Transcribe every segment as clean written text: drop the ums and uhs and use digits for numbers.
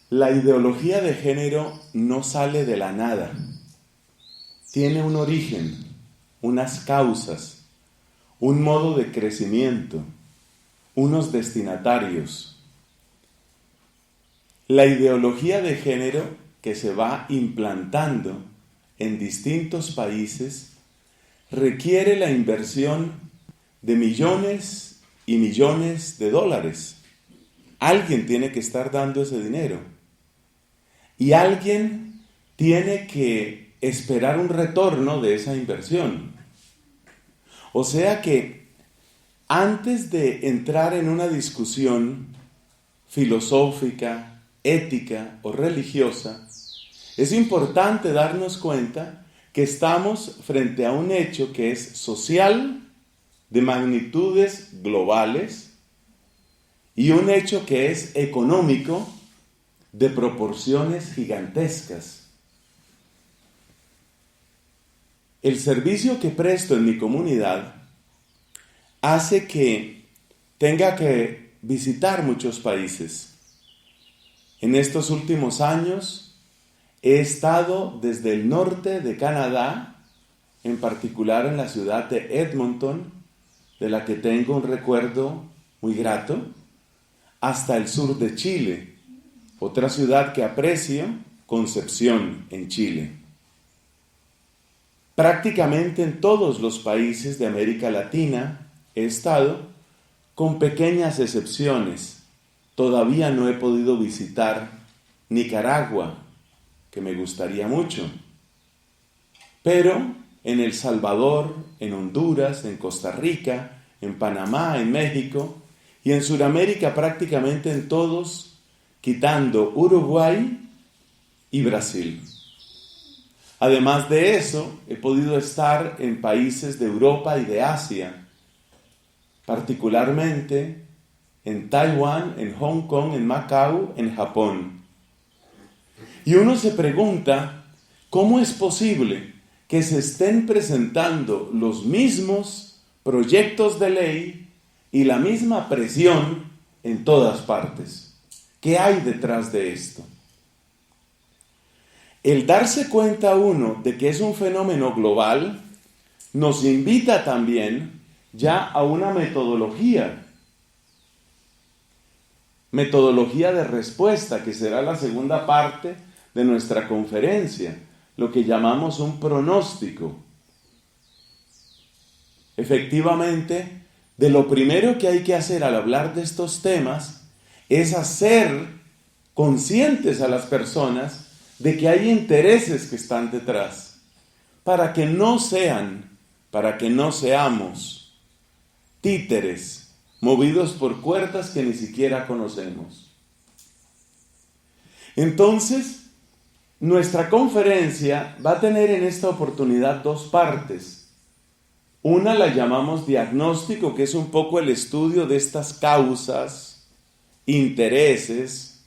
La ideología de género no sale de la nada. Tiene un origen, unas causas, un modo de crecimiento, unos destinatarios. La ideología de género que se va implantando en distintos países requiere la inversión de millones y millones de dólares. Alguien tiene que estar dando ese dinero y alguien tiene que esperar un retorno de esa inversión. O sea que antes de entrar en una discusión filosófica, ética o religiosa, es importante darnos cuenta que estamos frente a un hecho que es social, de magnitudes globales, y un hecho que es económico, de proporciones gigantescas. El servicio que presto en mi comunidad hace que tenga que visitar muchos países. En estos últimos años he estado desde el norte de Canadá, en particular en la ciudad de Edmonton, de la que tengo un recuerdo muy grato, hasta el sur de Chile, otra ciudad que aprecio, Concepción, en Chile. Prácticamente en todos los países de América Latina he estado, con pequeñas excepciones. Todavía no he podido visitar Nicaragua, que me gustaría mucho. Pero en El Salvador, en Honduras, en Costa Rica, en Panamá, en México y en Sudamérica prácticamente en todos, quitando Uruguay y Brasil. Además de eso, he podido estar en países de Europa y de Asia, particularmente en Taiwán, en Hong Kong, en Macao, en Japón. Y uno se pregunta, ¿cómo es posible que se estén presentando los mismos proyectos de ley y la misma presión en todas partes? ¿Qué hay detrás de esto? El darse cuenta uno de que es un fenómeno global nos invita también ya a una metodología de respuesta, que será la segunda parte de nuestra conferencia, lo que llamamos un pronóstico. Efectivamente, de lo primero que hay que hacer al hablar de estos temas es hacer conscientes a las personas de que hay intereses que están detrás, para que no seamos títeres movidos por cuerdas que ni siquiera conocemos. Entonces, nuestra conferencia va a tener en esta oportunidad dos partes. Una la llamamos diagnóstico, que es un poco el estudio de estas causas, intereses,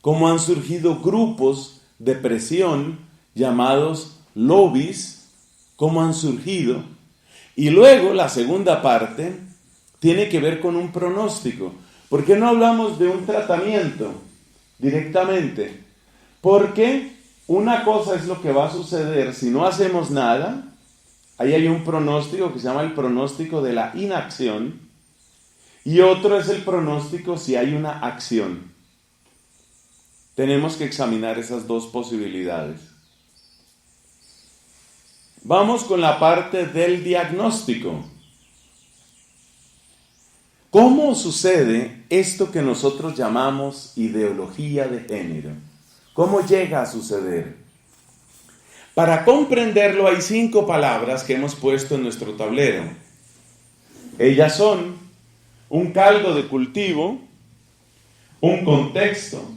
cómo han surgido grupos de presión llamados lobbies, cómo han surgido. Y luego la segunda parte tiene que ver con un pronóstico. ¿Por qué no hablamos de un tratamiento directamente? Porque una cosa es lo que va a suceder si no hacemos nada. Ahí hay un pronóstico que se llama el pronóstico de la inacción. Y otro es el pronóstico si hay una acción. Tenemos que examinar esas dos posibilidades. Vamos con la parte del diagnóstico. ¿Cómo sucede esto que nosotros llamamos ideología de género? ¿Cómo llega a suceder? Para comprenderlo hay 5 palabras que hemos puesto en nuestro tablero. Ellas son un caldo de cultivo, un contexto,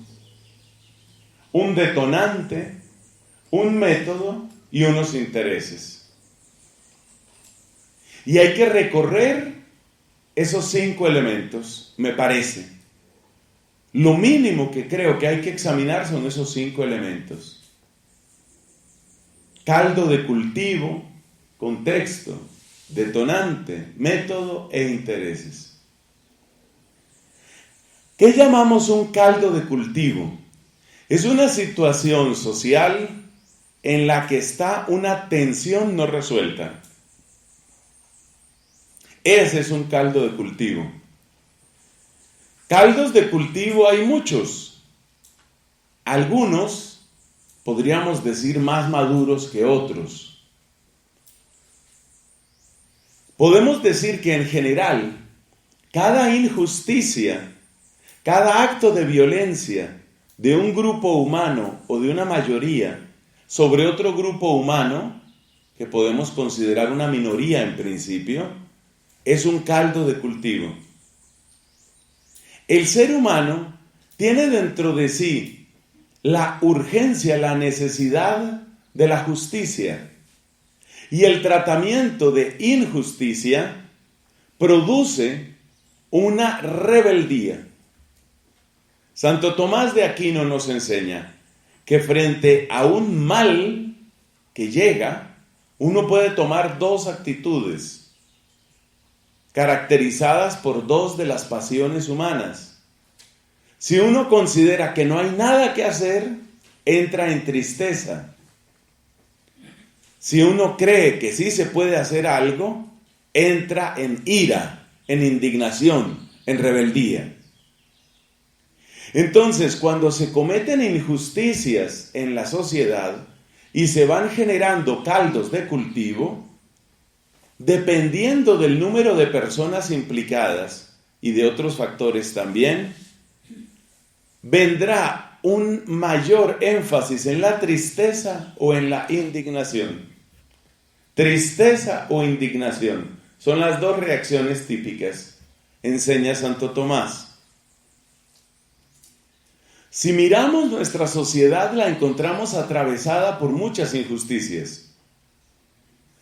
un detonante, un método y unos intereses. Y hay que recorrer esos 5 elementos, me parece. Lo mínimo que creo que hay que examinar son esos 5 elementos. Caldo de cultivo, contexto, detonante, método e intereses. ¿Qué llamamos un caldo de cultivo? Es una situación social en la que está una tensión no resuelta. Ese es un caldo de cultivo. Caldos de cultivo hay muchos. Algunos, podríamos decir, más maduros que otros. Podemos decir que en general, cada injusticia, cada acto de violencia de un grupo humano o de una mayoría sobre otro grupo humano, que podemos considerar una minoría en principio, es un caldo de cultivo. El ser humano tiene dentro de sí la urgencia, la necesidad de la justicia. Y el tratamiento de injusticia produce una rebeldía. Santo Tomás de Aquino nos enseña que frente a un mal que llega, uno puede tomar dos actitudes caracterizadas por dos de las pasiones humanas. Si uno considera que no hay nada que hacer, entra en tristeza. Si uno cree que sí se puede hacer algo, entra en ira, en indignación, en rebeldía. Entonces, cuando se cometen injusticias en la sociedad y se van generando caldos de cultivo, dependiendo del número de personas implicadas y de otros factores también, vendrá un mayor énfasis en la tristeza o en la indignación. Tristeza o indignación son las dos reacciones típicas, enseña Santo Tomás. Si miramos nuestra sociedad, la encontramos atravesada por muchas injusticias.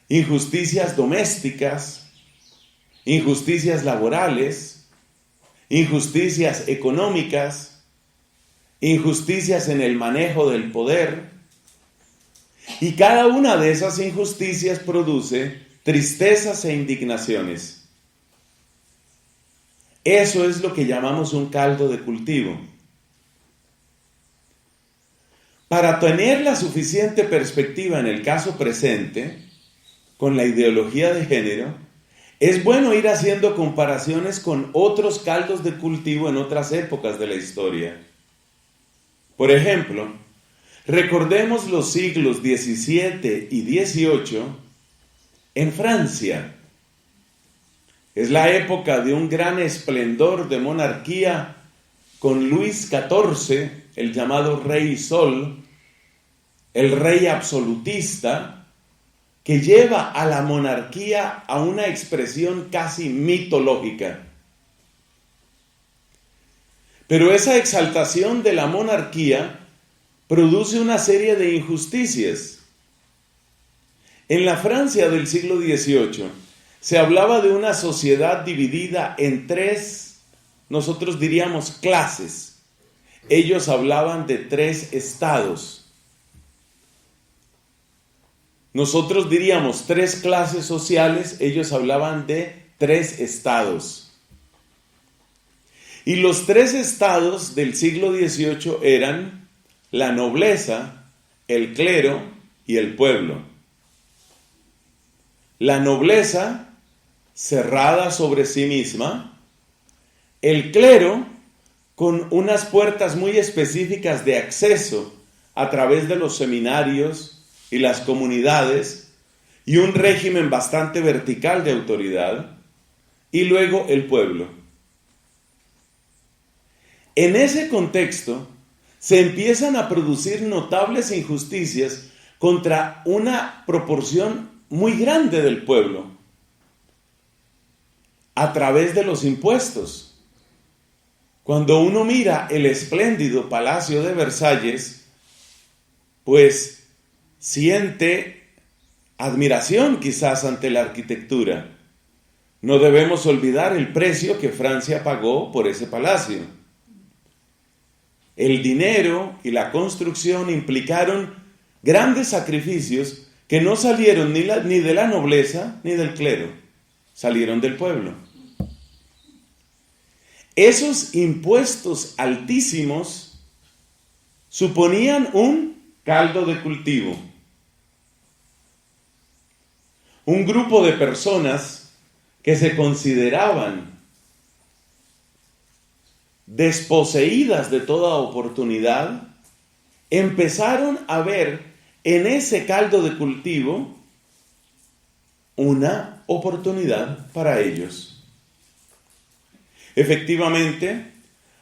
Injusticias domésticas, injusticias laborales, injusticias económicas, injusticias en el manejo del poder. Y cada una de esas injusticias produce tristezas e indignaciones. Eso es lo que llamamos un caldo de cultivo. Para tener la suficiente perspectiva en el caso presente, con la ideología de género, es bueno ir haciendo comparaciones con otros caldos de cultivo en otras épocas de la historia. Por ejemplo, recordemos los siglos XVII y XVIII en Francia. Es la época de un gran esplendor de monarquía con Luis XIV, el llamado Rey Sol, el rey absolutista, que lleva a la monarquía a una expresión casi mitológica. Pero esa exaltación de la monarquía produce una serie de injusticias. En la Francia del siglo XVIII se hablaba de una sociedad dividida en tres, nosotros diríamos clases. Ellos hablaban de tres estados. Nosotros diríamos tres clases sociales, ellos hablaban de tres estados. Y los tres estados del siglo XVIII eran la nobleza, el clero y el pueblo. La nobleza, cerrada sobre sí misma, el clero, con unas puertas muy específicas de acceso a través de los seminarios y las comunidades, y un régimen bastante vertical de autoridad, y luego el pueblo. En ese contexto, se empiezan a producir notables injusticias contra una proporción muy grande del pueblo, a través de los impuestos. Cuando uno mira el espléndido Palacio de Versalles, pues siente admiración quizás ante la arquitectura. No debemos olvidar el precio que Francia pagó por ese palacio. El dinero y la construcción implicaron grandes sacrificios que no salieron ni de la nobleza ni del clero, salieron del pueblo. Esos impuestos altísimos suponían un caldo de cultivo. Un grupo de personas que se consideraban desposeídas de toda oportunidad, empezaron a ver en ese caldo de cultivo una oportunidad para ellos. Efectivamente,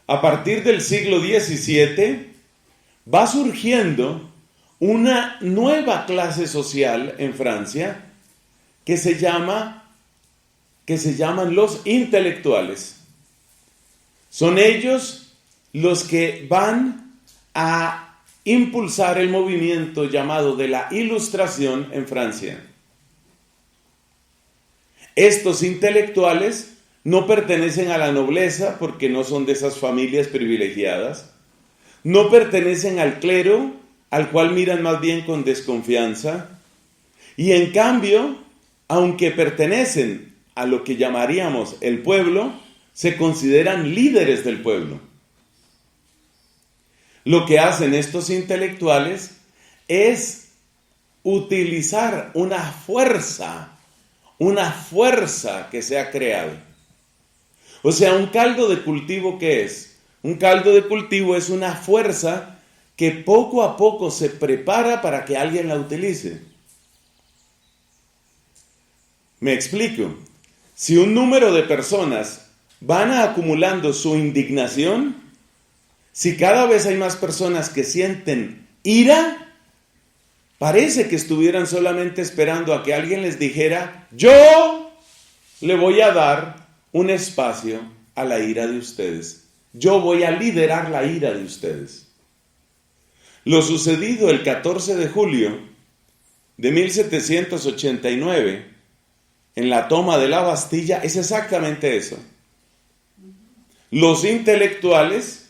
a partir del siglo XVII va surgiendo una nueva clase social en Francia que se llaman los intelectuales. Son ellos los que van a impulsar el movimiento llamado de la Ilustración en Francia. Estos intelectuales no pertenecen a la nobleza porque no son de esas familias privilegiadas, no pertenecen al clero, al cual miran más bien con desconfianza, y en cambio, aunque pertenecen a lo que llamaríamos el pueblo, se consideran líderes del pueblo. Lo que hacen estos intelectuales es utilizar una fuerza que se ha creado. O sea, un caldo de cultivo, ¿qué es? Un caldo de cultivo es una fuerza que poco a poco se prepara para que alguien la utilice. Me explico. Si un número de personas van acumulando su indignación, si cada vez hay más personas que sienten ira, parece que estuvieran solamente esperando a que alguien les dijera: yo le voy a dar un espacio a la ira de ustedes. Yo voy a liderar la ira de ustedes. Lo sucedido el 14 de julio de 1789, en la toma de la Bastilla, es exactamente eso. Los intelectuales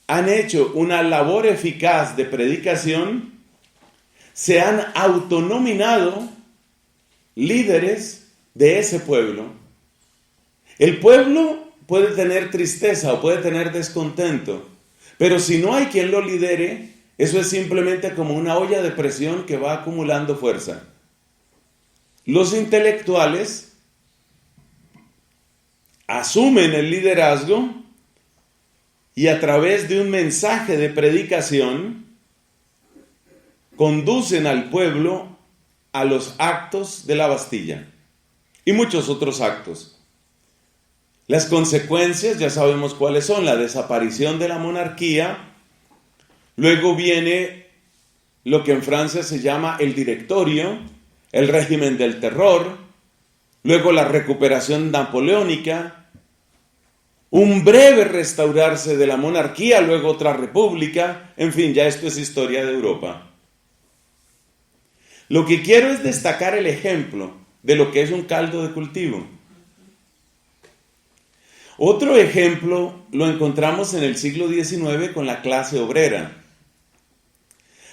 han hecho una labor eficaz de predicación, se han autonominado líderes de ese pueblo. El pueblo puede tener tristeza o puede tener descontento, pero si no hay quien lo lidere, eso es simplemente como una olla de presión que va acumulando fuerza. Los intelectuales asumen el liderazgo y a través de un mensaje de predicación conducen al pueblo a los actos de la Bastilla y muchos otros actos. Las consecuencias ya sabemos cuáles son: la desaparición de la monarquía, luego viene lo que en Francia se llama el Directorio, el régimen del terror, luego la recuperación napoleónica, un breve restaurarse de la monarquía, luego otra república, en fin, ya esto es historia de Europa. Lo que quiero es destacar el ejemplo de lo que es un caldo de cultivo. Otro ejemplo lo encontramos en el siglo XIX con la clase obrera.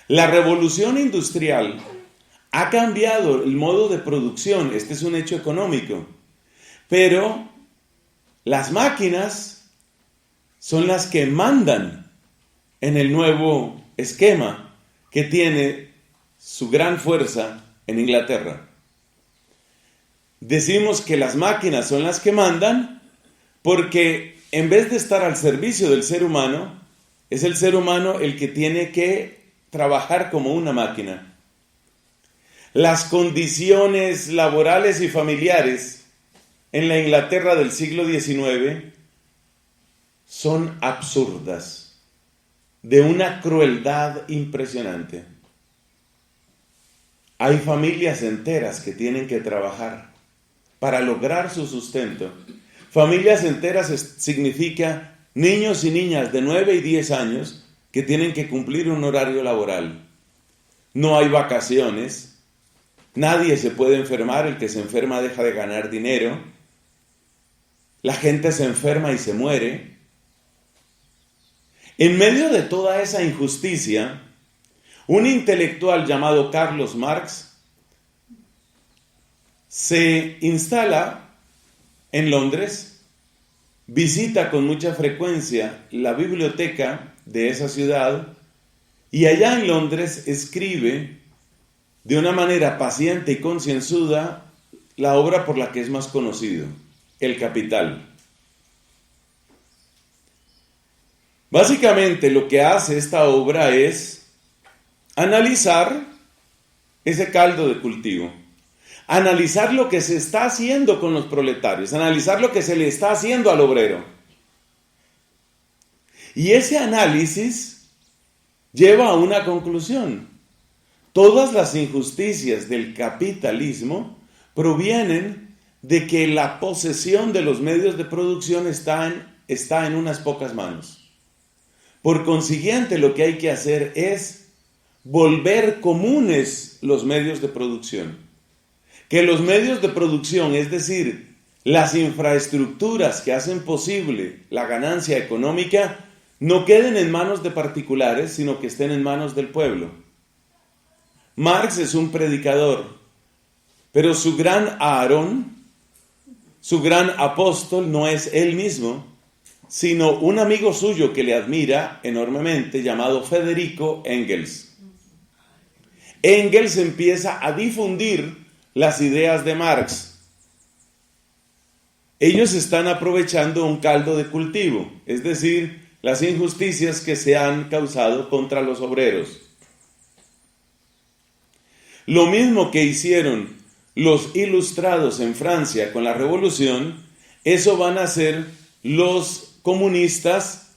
La revolución industrial ha cambiado el modo de producción, este es un hecho económico, pero las máquinas son las que mandan en el nuevo esquema que tiene su gran fuerza en Inglaterra. Decimos que las máquinas son las que mandan porque en vez de estar al servicio del ser humano, es el ser humano el que tiene que trabajar como una máquina. Las condiciones laborales y familiares en la Inglaterra del siglo XIX son absurdas, de una crueldad impresionante. Hay familias enteras que tienen que trabajar para lograr su sustento. Familias enteras significa niños y niñas de 9 y 10 años que tienen que cumplir un horario laboral. No hay vacaciones, nadie se puede enfermar, el que se enferma deja de ganar dinero, la gente se enferma y se muere. En medio de toda esa injusticia, un intelectual llamado Carlos Marx se instala en Londres visita con mucha frecuencia la biblioteca de esa ciudad y allá en Londres escribe de una manera paciente y concienzuda la obra por la que es más conocido, El Capital. Básicamente lo que hace esta obra es analizar ese caldo de cultivo, analizar lo que se está haciendo con los proletarios, analizar lo que se le está haciendo al obrero. Y ese análisis lleva a una conclusión. Todas las injusticias del capitalismo provienen de que la posesión de los medios de producción está en unas pocas manos. Por consiguiente, lo que hay que hacer es volver comunes los medios de producción. Que los medios de producción, es decir, las infraestructuras que hacen posible la ganancia económica, no queden en manos de particulares, sino que estén en manos del pueblo. Marx es un predicador, pero su gran Aarón, su gran apóstol, no es él mismo, sino un amigo suyo que le admira enormemente, llamado Federico Engels. Engels empieza a difundir las ideas de Marx. Ellos están aprovechando un caldo de cultivo, es decir, las injusticias que se han causado contra los obreros. Lo mismo que hicieron los ilustrados en Francia con la revolución, eso van a hacer los comunistas,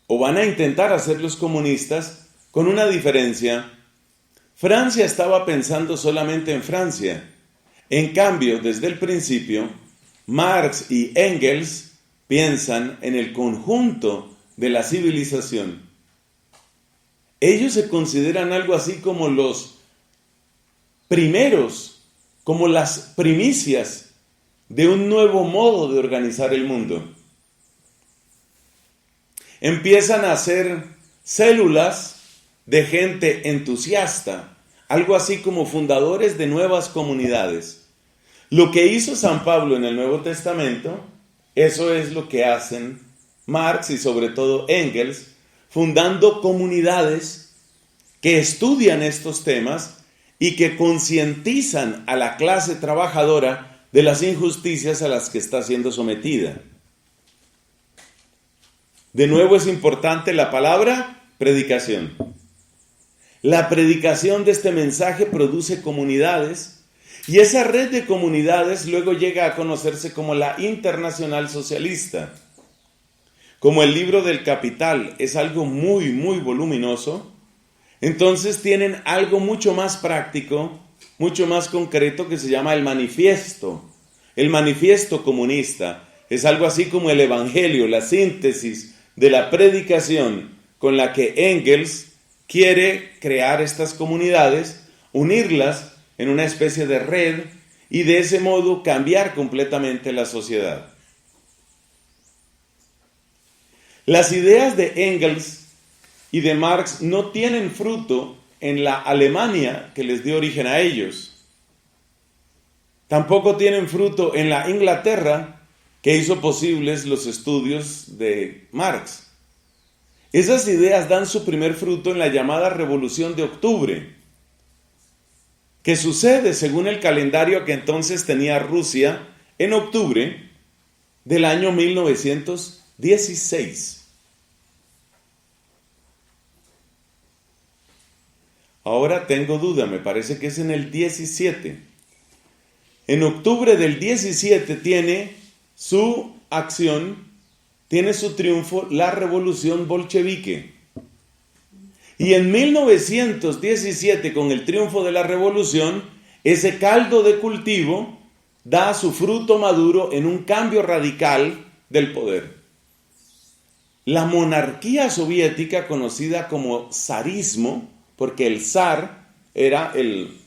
o van a intentar hacer los comunistas, con una diferencia. Francia estaba pensando solamente en Francia. En cambio, desde el principio, Marx y Engels piensan en el conjunto de la civilización. Ellos se consideran algo así como los primeros, como las primicias de un nuevo modo de organizar el mundo. Empiezan a hacer células de gente entusiasta, algo así como fundadores de nuevas comunidades. Lo que hizo San Pablo en el Nuevo Testamento, eso es lo que hacen Marx y sobre todo Engels, fundando comunidades que estudian estos temas y que concientizan a la clase trabajadora de las injusticias a las que está siendo sometida. De nuevo es importante la palabra predicación. La predicación de este mensaje produce comunidades y esa red de comunidades luego llega a conocerse como la Internacional Socialista. Como el libro del Capital es algo muy, muy voluminoso, entonces tienen algo mucho más práctico, mucho más concreto que se llama el manifiesto. El manifiesto comunista es algo así como el evangelio, la síntesis de la predicación con la que Engels quiere crear estas comunidades, unirlas en una especie de red y de ese modo cambiar completamente la sociedad. Las ideas de Engels y de Marx no tienen fruto en la Alemania que les dio origen a ellos. Tampoco tienen fruto en la Inglaterra que hizo posibles los estudios de Marx. Esas ideas dan su primer fruto en la llamada Revolución de Octubre, que sucede según el calendario que entonces tenía Rusia en octubre del año 1916. Ahora tengo duda, me parece que es en el 17. En octubre del 17 tiene su acción, tiene su triunfo la revolución bolchevique. Y en 1917, con el triunfo de la revolución, ese caldo de cultivo da su fruto maduro en un cambio radical del poder. La monarquía soviética, conocida como zarismo, porque el zar era el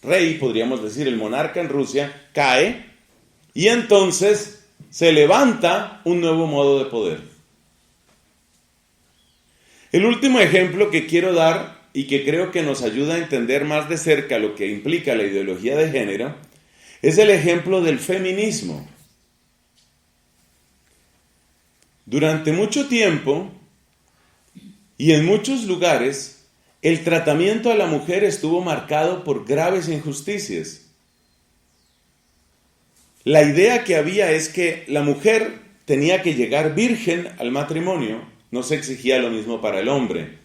rey, podríamos decir, el monarca en Rusia, cae, y entonces se levanta un nuevo modo de poder. El último ejemplo que quiero dar y que creo que nos ayuda a entender más de cerca lo que implica la ideología de género es el ejemplo del feminismo. Durante mucho tiempo y en muchos lugares, el tratamiento a la mujer estuvo marcado por graves injusticias. La idea que había es que la mujer tenía que llegar virgen al matrimonio, no se exigía lo mismo para el hombre.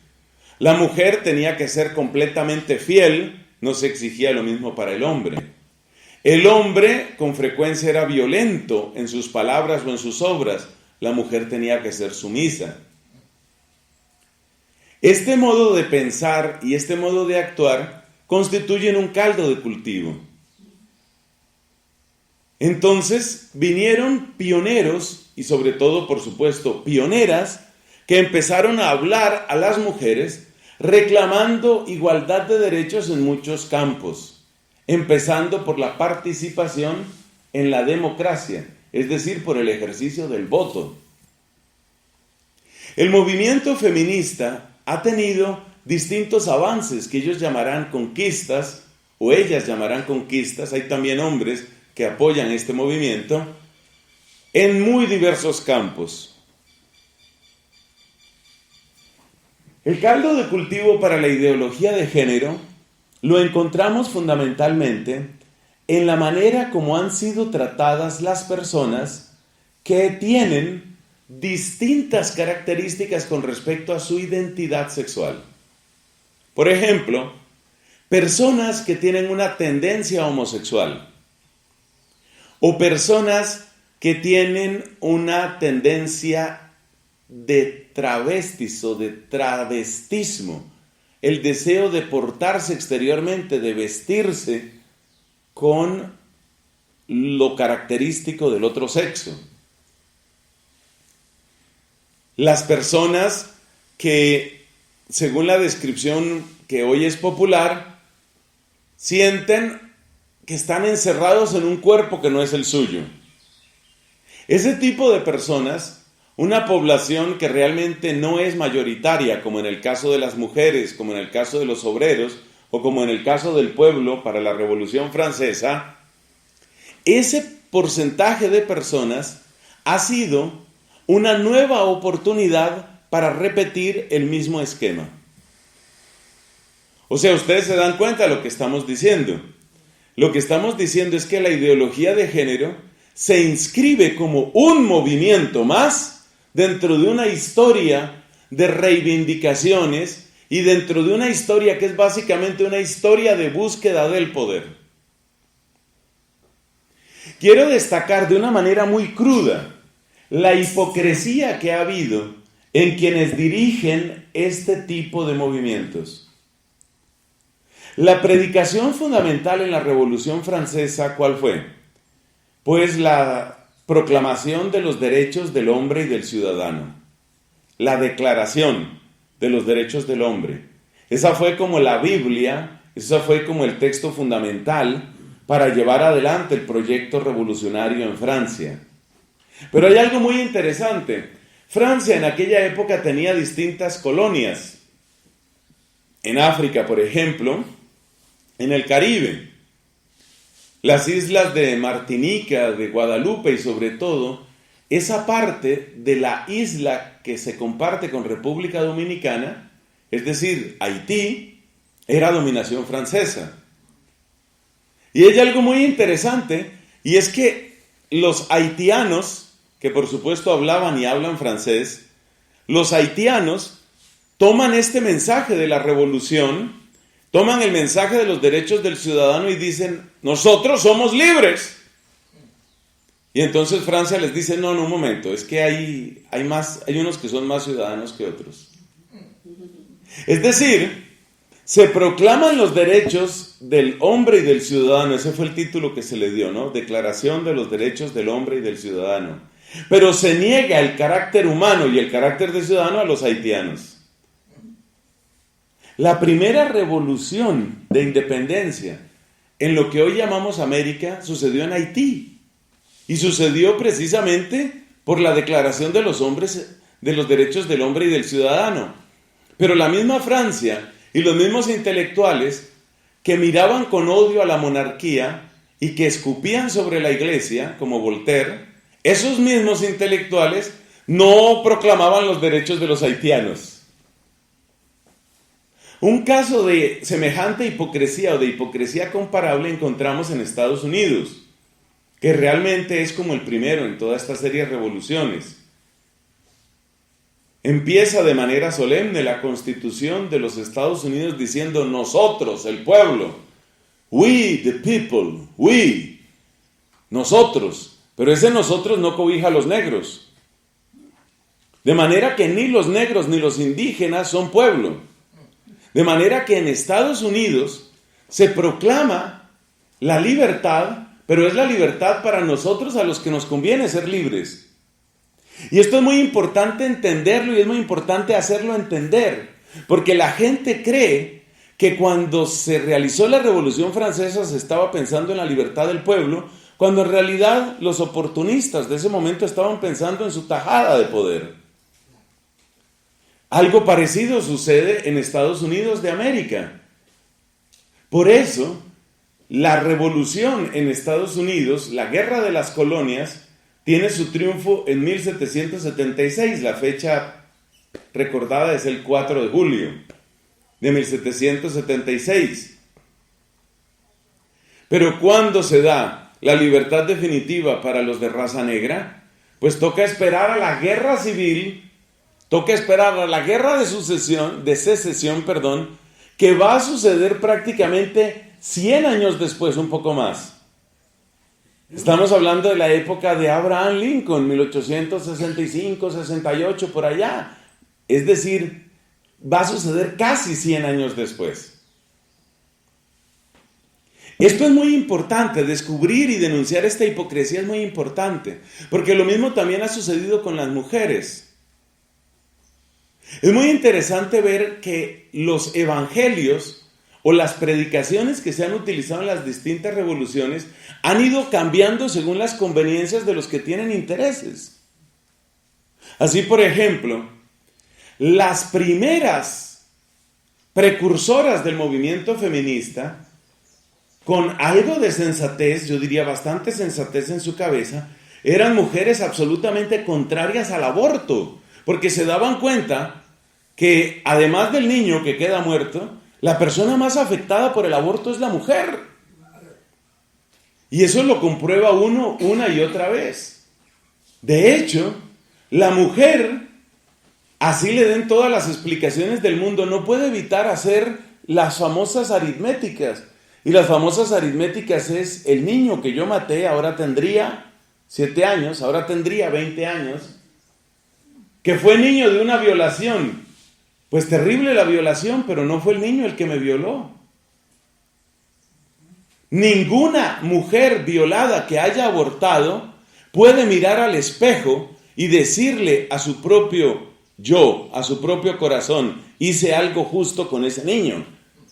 La mujer tenía que ser completamente fiel, no se exigía lo mismo para el hombre. El hombre con frecuencia era violento en sus palabras o en sus obras, la mujer tenía que ser sumisa. Este modo de pensar y este modo de actuar constituyen un caldo de cultivo. Entonces vinieron pioneros y sobre todo, por supuesto, pioneras que empezaron a hablar a las mujeres reclamando igualdad de derechos en muchos campos, empezando por la participación en la democracia, es decir, por el ejercicio del voto. El movimiento feminista ha tenido distintos avances que ellos llamarán conquistas, o ellas llamarán conquistas, hay también hombres que apoyan este movimiento, en muy diversos campos. El caldo de cultivo para la ideología de género lo encontramos fundamentalmente en la manera como han sido tratadas las personas que tienen distintas características con respecto a su identidad sexual. Por ejemplo, personas que tienen una tendencia homosexual o personas que tienen una tendencia de travestis o de travestismo, el deseo de portarse exteriormente, de vestirse con lo característico del otro sexo. Las personas que, según la descripción que hoy es popular, sienten que están encerrados en un cuerpo que no es el suyo. Ese tipo de personas, una población que realmente no es mayoritaria, como en el caso de las mujeres, como en el caso de los obreros, o como en el caso del pueblo para la Revolución Francesa, ese porcentaje de personas ha sido una nueva oportunidad para repetir el mismo esquema. O sea, ustedes se dan cuenta de lo que estamos diciendo. Lo que estamos diciendo es que la ideología de género se inscribe como un movimiento más dentro de una historia de reivindicaciones y dentro de una historia que es básicamente una historia de búsqueda del poder. Quiero destacar de una manera muy cruda la hipocresía que ha habido en quienes dirigen este tipo de movimientos. La predicación fundamental en la Revolución Francesa, ¿cuál fue? Pues la proclamación de los derechos del hombre y del ciudadano. La declaración de los derechos del hombre. Esa fue como la Biblia, esa fue como el texto fundamental para llevar adelante el proyecto revolucionario en Francia. Pero hay algo muy interesante. Francia en aquella época tenía distintas colonias. En África, por ejemplo, en el Caribe, las islas de Martinica, de Guadalupe y sobre todo, esa parte de la isla que se comparte con República Dominicana, es decir, Haití, era dominación francesa. Y hay algo muy interesante, y es que los haitianos, que por supuesto hablaban y hablan francés, los haitianos toman este mensaje de la revolución, toman el mensaje de los derechos del ciudadano y dicen, nosotros somos libres. Y entonces Francia les dice, no, un momento, es que hay unos que son más ciudadanos que otros. Es decir, se proclaman los derechos del hombre y del ciudadano, ese fue el título que se le dio, ¿no? Declaración de los derechos del hombre y del ciudadano. Pero se niega el carácter humano y el carácter de ciudadano a los haitianos. La primera revolución de independencia en lo que hoy llamamos América sucedió en Haití y sucedió precisamente por la declaración de los hombres, de los derechos del hombre y del ciudadano. Pero la misma Francia y los mismos intelectuales que miraban con odio a la monarquía y que escupían sobre la iglesia, como Voltaire, esos mismos intelectuales no proclamaban los derechos de los haitianos. Un caso de semejante hipocresía o de hipocresía comparable encontramos en Estados Unidos, que realmente es como el primero en toda esta serie de revoluciones. Empieza de manera solemne la Constitución de los Estados Unidos diciendo nosotros, el pueblo, we the people, we, nosotros, pero ese nosotros no cobija a los negros. De manera que ni los negros ni los indígenas son pueblo. De manera que en Estados Unidos se proclama la libertad, pero es la libertad para nosotros a los que nos conviene ser libres. Y esto es muy importante entenderlo y es muy importante hacerlo entender, porque la gente cree que cuando se realizó la Revolución Francesa se estaba pensando en la libertad del pueblo, cuando en realidad los oportunistas de ese momento estaban pensando en su tajada de poder. Algo parecido sucede en Estados Unidos de América. Por eso, la revolución en Estados Unidos, la guerra de las colonias, tiene su triunfo en 1776. La fecha recordada es el 4 de julio de 1776. Pero ¿cuándo se da la libertad definitiva para los de raza negra? Pues toca esperar a la guerra civil. Toca esperar a la guerra de secesión, que va a suceder prácticamente 100 años después, un poco más. Estamos hablando de la época de Abraham Lincoln, 1865, 68, por allá. Es decir, va a suceder casi 100 años después. Esto es muy importante, descubrir y denunciar esta hipocresía es muy importante, porque lo mismo también ha sucedido con las mujeres. Es muy interesante ver que los evangelios o las predicaciones que se han utilizado en las distintas revoluciones han ido cambiando según las conveniencias de los que tienen intereses. Así, por ejemplo, las primeras precursoras del movimiento feminista, con algo de sensatez, yo diría bastante sensatez en su cabeza, eran mujeres absolutamente contrarias al aborto, porque se daban cuenta que además del niño que queda muerto, la persona más afectada por el aborto es la mujer. Y eso lo comprueba uno una y otra vez. De hecho, la mujer, así le den todas las explicaciones del mundo, no puede evitar hacer las famosas aritméticas. Y las famosas aritméticas es, el niño que yo maté ahora tendría 7 años, ahora tendría 20 años, que fue niño de una violación. Pues terrible la violación, pero no fue el niño el que me violó. Ninguna mujer violada que haya abortado puede mirar al espejo y decirle a su propio yo, a su propio corazón, hice algo justo con ese niño,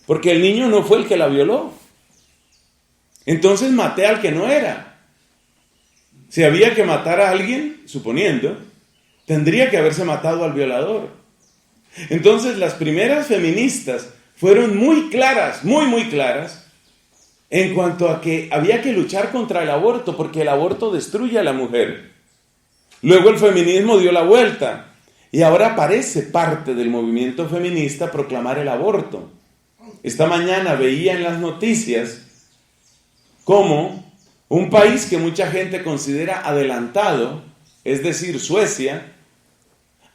porque el niño no fue el que la violó. Entonces maté al que no era. Si había que matar a alguien, suponiendo, tendría que haberse matado al violador. Entonces las primeras feministas fueron muy claras, muy claras, en cuanto a que había que luchar contra el aborto, porque el aborto destruye a la mujer. Luego el feminismo dio la vuelta, y ahora parece parte del movimiento feminista proclamar el aborto. Esta mañana veía en las noticias cómo un país que mucha gente considera adelantado, es decir, Suecia,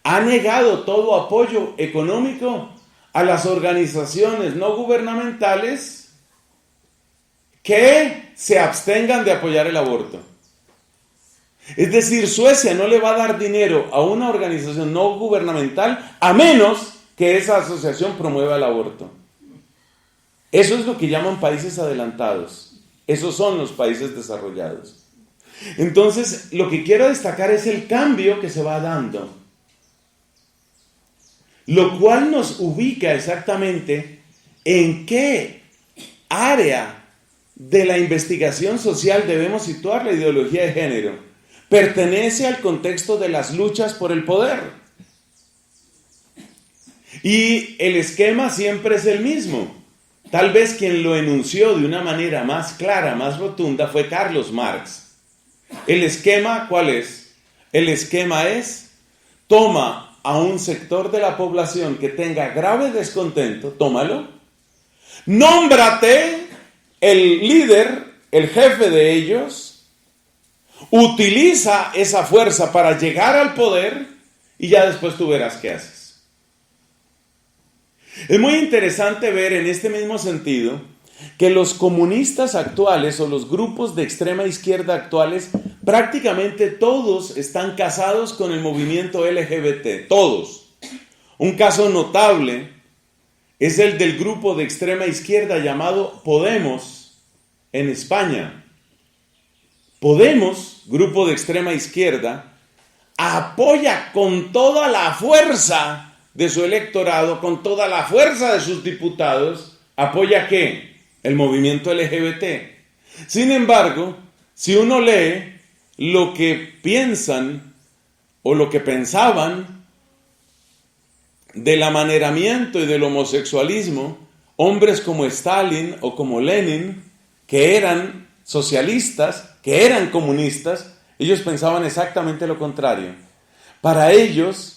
ha negado todo apoyo económico a las organizaciones no gubernamentales que se abstengan de apoyar el aborto. Es decir, Suecia no le va a dar dinero a una organización no gubernamental a menos que esa asociación promueva el aborto. Eso es lo que llaman países adelantados. Esos son los países desarrollados. Entonces, lo que quiero destacar es el cambio que se va dando, lo cual nos ubica exactamente en qué área de la investigación social debemos situar la ideología de género. Pertenece al contexto de las luchas por el poder. Y el esquema siempre es el mismo. Tal vez quien lo enunció de una manera más clara, más rotunda, fue Carlos Marx. ¿El esquema cuál es? El esquema es toma a un sector de la población que tenga grave descontento, tómalo, nómbrate el líder, el jefe de ellos, utiliza esa fuerza para llegar al poder y ya después tú verás qué haces. Es muy interesante ver en este mismo sentido que los comunistas actuales o los grupos de extrema izquierda actuales, prácticamente todos están casados con el movimiento LGBT, todos. Un caso notable es el del grupo de extrema izquierda llamado Podemos en España. Podemos, grupo de extrema izquierda, apoya con toda la fuerza de su electorado, con toda la fuerza de sus diputados, ¿apoya qué? El movimiento LGBT. Sin embargo, si uno lee lo que piensan o lo que pensaban del amaneramiento y del homosexualismo, hombres como Stalin o como Lenin, que eran socialistas, que eran comunistas, ellos pensaban exactamente lo contrario. Para ellos,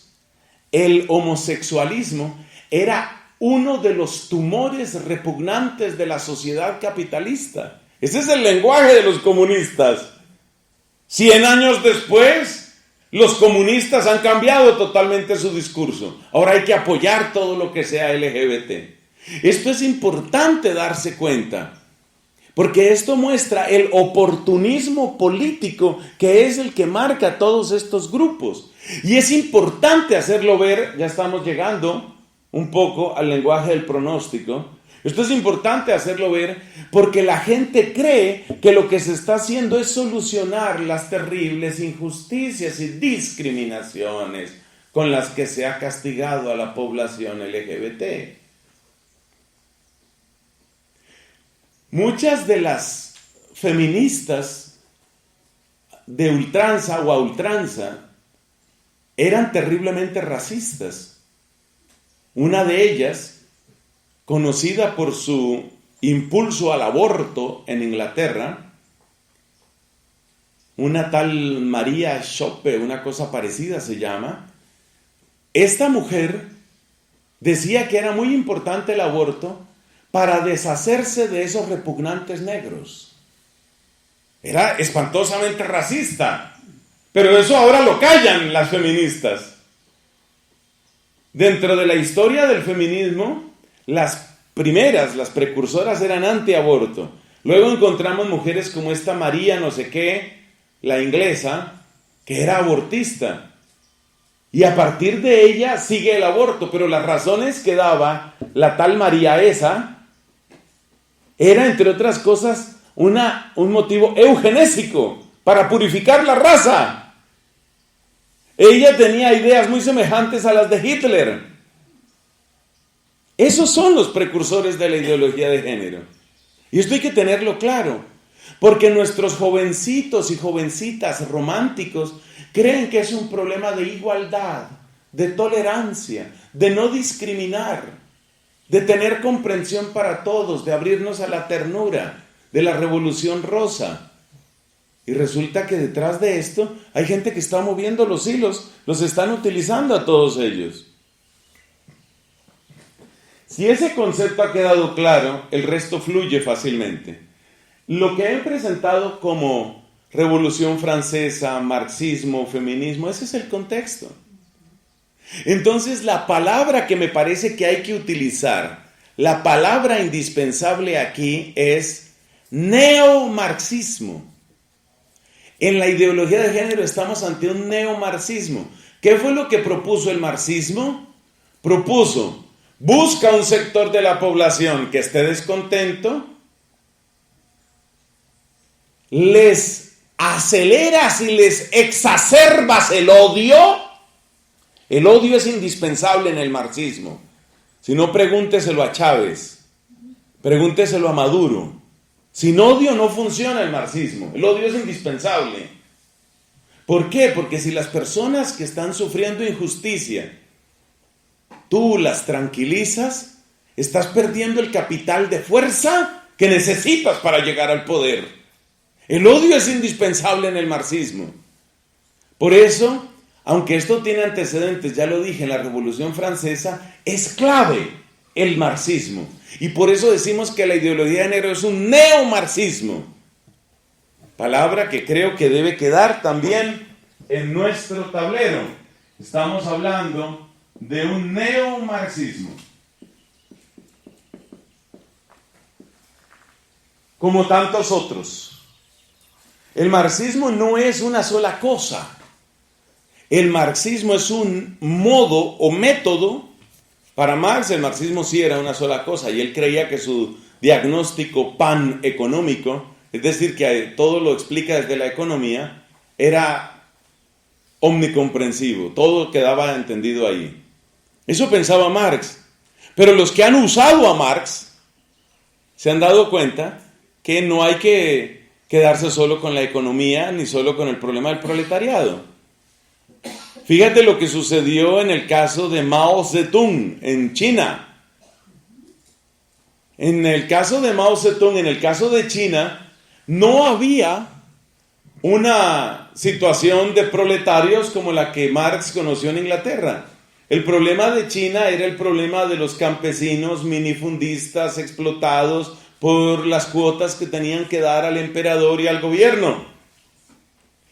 el homosexualismo era uno de los tumores repugnantes de la sociedad capitalista. Ese es el lenguaje de los comunistas. 100 años después, los comunistas han cambiado totalmente su discurso. Ahora hay que apoyar todo lo que sea LGBT. Esto es importante darse cuenta, porque esto muestra el oportunismo político que es el que marca todos estos grupos. Y es importante hacerlo ver, ya estamos llegando un poco al lenguaje del pronóstico. Esto es importante hacerlo ver porque la gente cree que lo que se está haciendo es solucionar las terribles injusticias y discriminaciones con las que se ha castigado a la población LGBT. Muchas de las feministas de ultranza o a ultranza eran terriblemente racistas. Una de ellas, conocida por su impulso al aborto en Inglaterra, una tal María Schoppe, una cosa parecida se llama, esta mujer decía que era muy importante el aborto para deshacerse de esos repugnantes negros. Era espantosamente racista, pero eso ahora lo callan las feministas. Dentro de la historia del feminismo, las primeras, las precursoras eran antiaborto. Luego encontramos mujeres como esta María no sé qué, la inglesa, que era abortista. Y a partir de ella sigue el aborto, pero las razones que daba la tal María esa, era entre otras cosas un motivo eugenésico, para purificar la raza. Ella tenía ideas muy semejantes a las de Hitler. Esos son los precursores de la ideología de género. Y esto hay que tenerlo claro, porque nuestros jovencitos y jovencitas románticos creen que es un problema de igualdad, de tolerancia, de no discriminar, de tener comprensión para todos, de abrirnos a la ternura, de la revolución rosa. Y resulta que detrás de esto hay gente que está moviendo los hilos, los están utilizando a todos ellos. Si ese concepto ha quedado claro, el resto fluye fácilmente. Lo que he presentado como Revolución Francesa, marxismo, feminismo, ese es el contexto. Entonces la palabra que me parece que hay que utilizar, la palabra indispensable aquí es neomarxismo. En la ideología de género estamos ante un neomarxismo. ¿Qué fue lo que propuso el marxismo? Propuso, busca un sector de la población que esté descontento, les aceleras y les exacerbas el odio. El odio es indispensable en el marxismo. Si no, pregúnteselo a Chávez, pregúnteselo a Maduro. Sin odio no funciona el marxismo. El odio es indispensable. ¿Por qué? Porque si las personas que están sufriendo injusticia, tú las tranquilizas, estás perdiendo el capital de fuerza que necesitas para llegar al poder. El odio es indispensable en el marxismo. Por eso aunque esto tiene antecedentes, ya lo dije, en la Revolución Francesa, es clave el marxismo. Y por eso decimos que la ideología de género es un neomarxismo. Palabra que creo que debe quedar también en nuestro tablero. Estamos hablando de un neomarxismo. Como tantos otros. El marxismo no es una sola cosa. El marxismo es un modo o método. Para Marx el marxismo sí era una sola cosa y él creía que su diagnóstico pan-económico, es decir, que todo lo explica desde la economía, era omnicomprensivo, todo quedaba entendido ahí. Eso pensaba Marx, pero los que han usado a Marx se han dado cuenta que no hay que quedarse solo con la economía ni solo con el problema del proletariado. Fíjate lo que sucedió en el caso de Mao Zedong en China. En el caso de Mao Zedong, en el caso de China, no había una situación de proletarios como la que Marx conoció en Inglaterra. El problema de China era el problema de los campesinos minifundistas explotados por las cuotas que tenían que dar al emperador y al gobierno.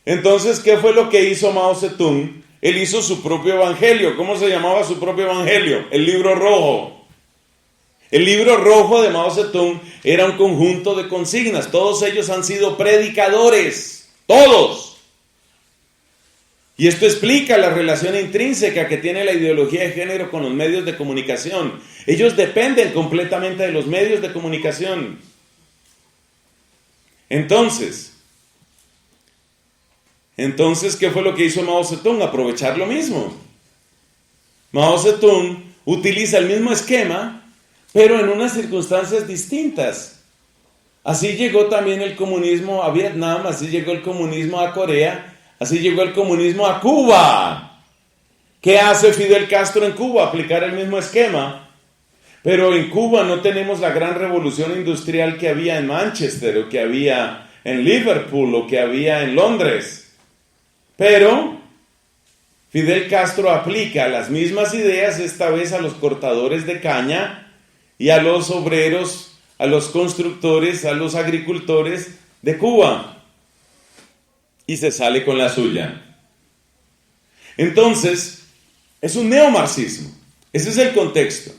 Entonces, ¿qué fue lo que hizo Mao Zedong? Él hizo su propio evangelio. ¿Cómo se llamaba su propio evangelio? El libro rojo. El libro rojo de Mao Zedong era un conjunto de consignas. Todos ellos han sido predicadores. Todos. Y esto explica la relación intrínseca que tiene la ideología de género con los medios de comunicación. Ellos dependen completamente de los medios de comunicación. Entonces, ¿qué fue lo que hizo Mao Zedong? Aprovechar lo mismo. Mao Zedong utiliza el mismo esquema, pero en unas circunstancias distintas. Así llegó también el comunismo a Vietnam, así llegó el comunismo a Corea, así llegó el comunismo a Cuba. ¿Qué hace Fidel Castro en Cuba? Aplicar el mismo esquema. Pero en Cuba no tenemos la gran revolución industrial que había en Manchester, o que había en Liverpool, o que había en Londres. Pero Fidel Castro aplica las mismas ideas, esta vez a los cortadores de caña y a los obreros, a los constructores, a los agricultores de Cuba. Y se sale con la suya. Entonces, es un neomarxismo. Ese es el contexto.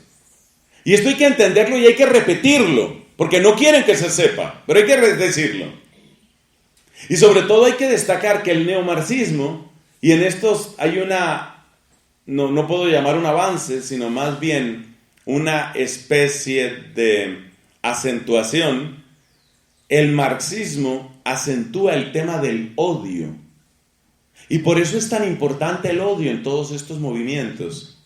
Y esto hay que entenderlo y hay que repetirlo, porque no quieren que se sepa, pero hay que decirlo. Y sobre todo hay que destacar que el neomarxismo, y en estos hay no puedo llamar un avance, sino más bien una especie de acentuación. El marxismo acentúa el tema del odio. Y por eso es tan importante el odio en todos estos movimientos.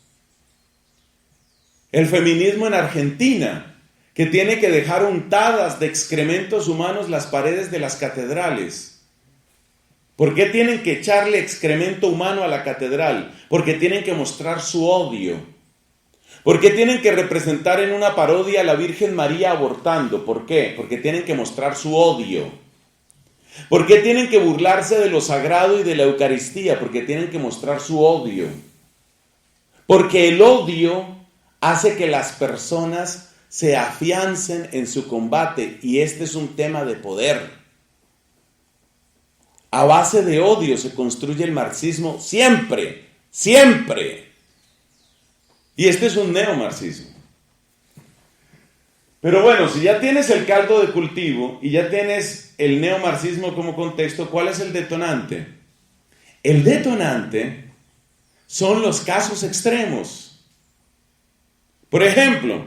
El feminismo en Argentina, que tiene que dejar untadas de excrementos humanos las paredes de las catedrales. ¿Por qué tienen que echarle excremento humano a la catedral? Porque tienen que mostrar su odio. ¿Por qué tienen que representar en una parodia a la Virgen María abortando? ¿Por qué? Porque tienen que mostrar su odio. ¿Por qué tienen que burlarse de lo sagrado y de la Eucaristía? Porque tienen que mostrar su odio. Porque el odio hace que las personas se afiancen en su combate, y este es un tema de poder. A base de odio se construye el marxismo siempre, siempre. Y este es un neomarxismo. Pero bueno, si ya tienes el caldo de cultivo y ya tienes el neomarxismo como contexto, ¿cuál es el detonante? El detonante son los casos extremos. Por ejemplo,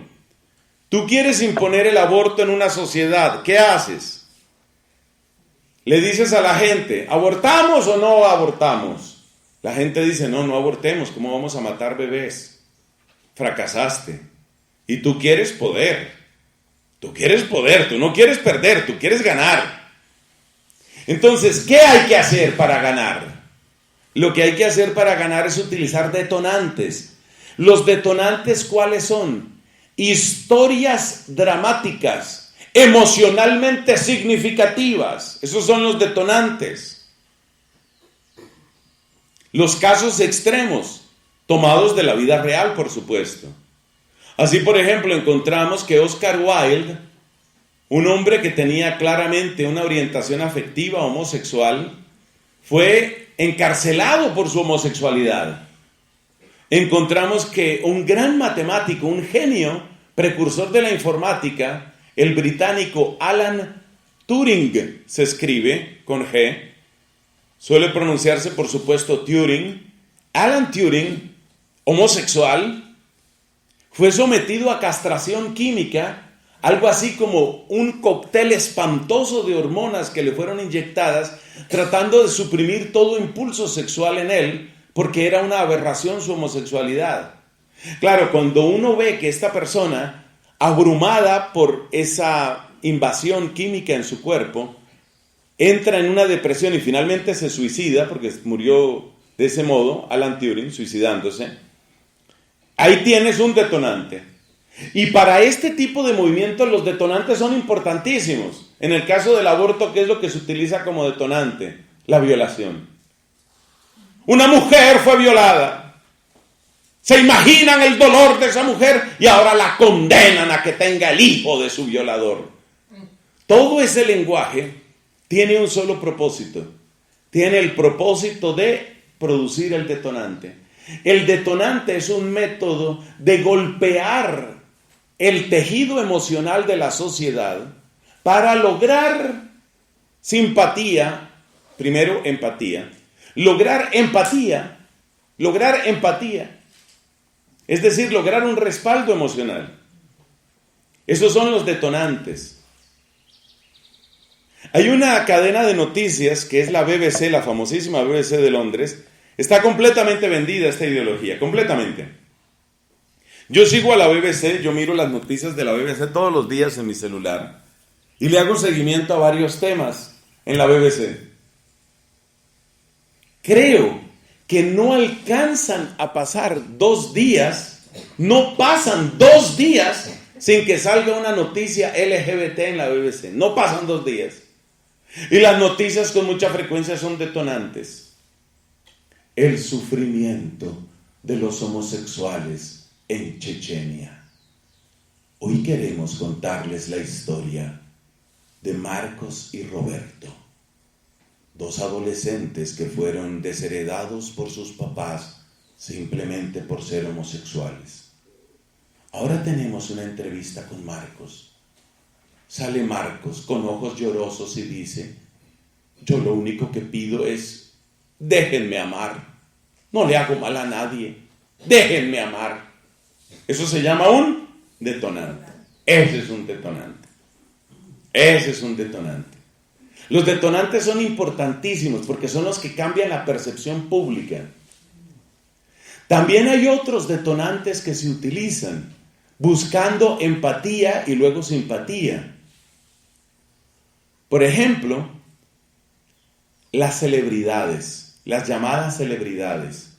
tú quieres imponer el aborto en una sociedad. ¿Qué haces? Le dices a la gente, ¿abortamos o no abortamos? La gente dice, no abortemos, ¿cómo vamos a matar bebés? Fracasaste. Y tú quieres poder. Tú no quieres perder, tú quieres ganar. Entonces, ¿qué hay que hacer para ganar? Lo que hay que hacer para ganar es utilizar detonantes. ¿Los detonantes cuáles son? Historias dramáticas, emocionalmente significativas. Esos son los detonantes. los casos extremos, tomados de la vida real, por supuesto. Así, por ejemplo, encontramos que Oscar Wilde, un hombre que tenía claramente una orientación afectiva homosexual, fue encarcelado por su homosexualidad. Encontramos que un gran matemático, un genio, precursor de la informática, el británico Alan Turing, se escribe con G, suele pronunciarse por supuesto Turing. Alan Turing, homosexual, fue sometido a castración química, algo así como un cóctel espantoso de hormonas que le fueron inyectadas, tratando de suprimir todo impulso sexual en él, porque era una aberración su homosexualidad. Claro, cuando uno ve que esta persona, abrumada por esa invasión química en su cuerpo, entra en una depresión y finalmente se suicida, porque murió de ese modo, Alan Turing, suicidándose, ahí tienes un detonante. Y para este tipo de movimientos los detonantes son importantísimos. En el caso del aborto, ¿qué es lo que se utiliza como detonante? La violación. Una mujer fue violada. Se imaginan el dolor de esa mujer y ahora la condenan a que tenga el hijo de su violador. Todo ese lenguaje tiene un solo propósito. Tiene el propósito de producir el detonante. El detonante es un método de golpear el tejido emocional de la sociedad para lograr simpatía, primero empatía, lograr empatía, es decir, lograr un respaldo emocional. Esos son los detonantes. Hay una cadena de noticias que es la BBC, la famosísima BBC de Londres. Está completamente vendida esta ideología, completamente. Yo sigo a la BBC, yo miro las noticias de la BBC todos los días en mi celular y le hago seguimiento a varios temas en la BBC. Creo que no alcanzan a pasar 2 días, no pasan 2 días sin que salga una noticia LGBT en la BBC. No pasan 2 días. Y las noticias con mucha frecuencia son detonantes. El sufrimiento de los homosexuales en Chechenia. Hoy queremos contarles la historia de Marcos y Roberto, 2 adolescentes que fueron desheredados por sus papás simplemente por ser homosexuales. Ahora tenemos una entrevista con Marcos. Sale Marcos con ojos llorosos y dice: yo lo único que pido es, déjenme amar. No le hago mal a nadie. Déjenme amar. Eso se llama un detonante. Ese es un detonante. Ese es un detonante. Los detonantes son importantísimos porque son los que cambian la percepción pública. También hay otros detonantes que se utilizan buscando empatía y luego simpatía. Por ejemplo, las celebridades, las llamadas celebridades,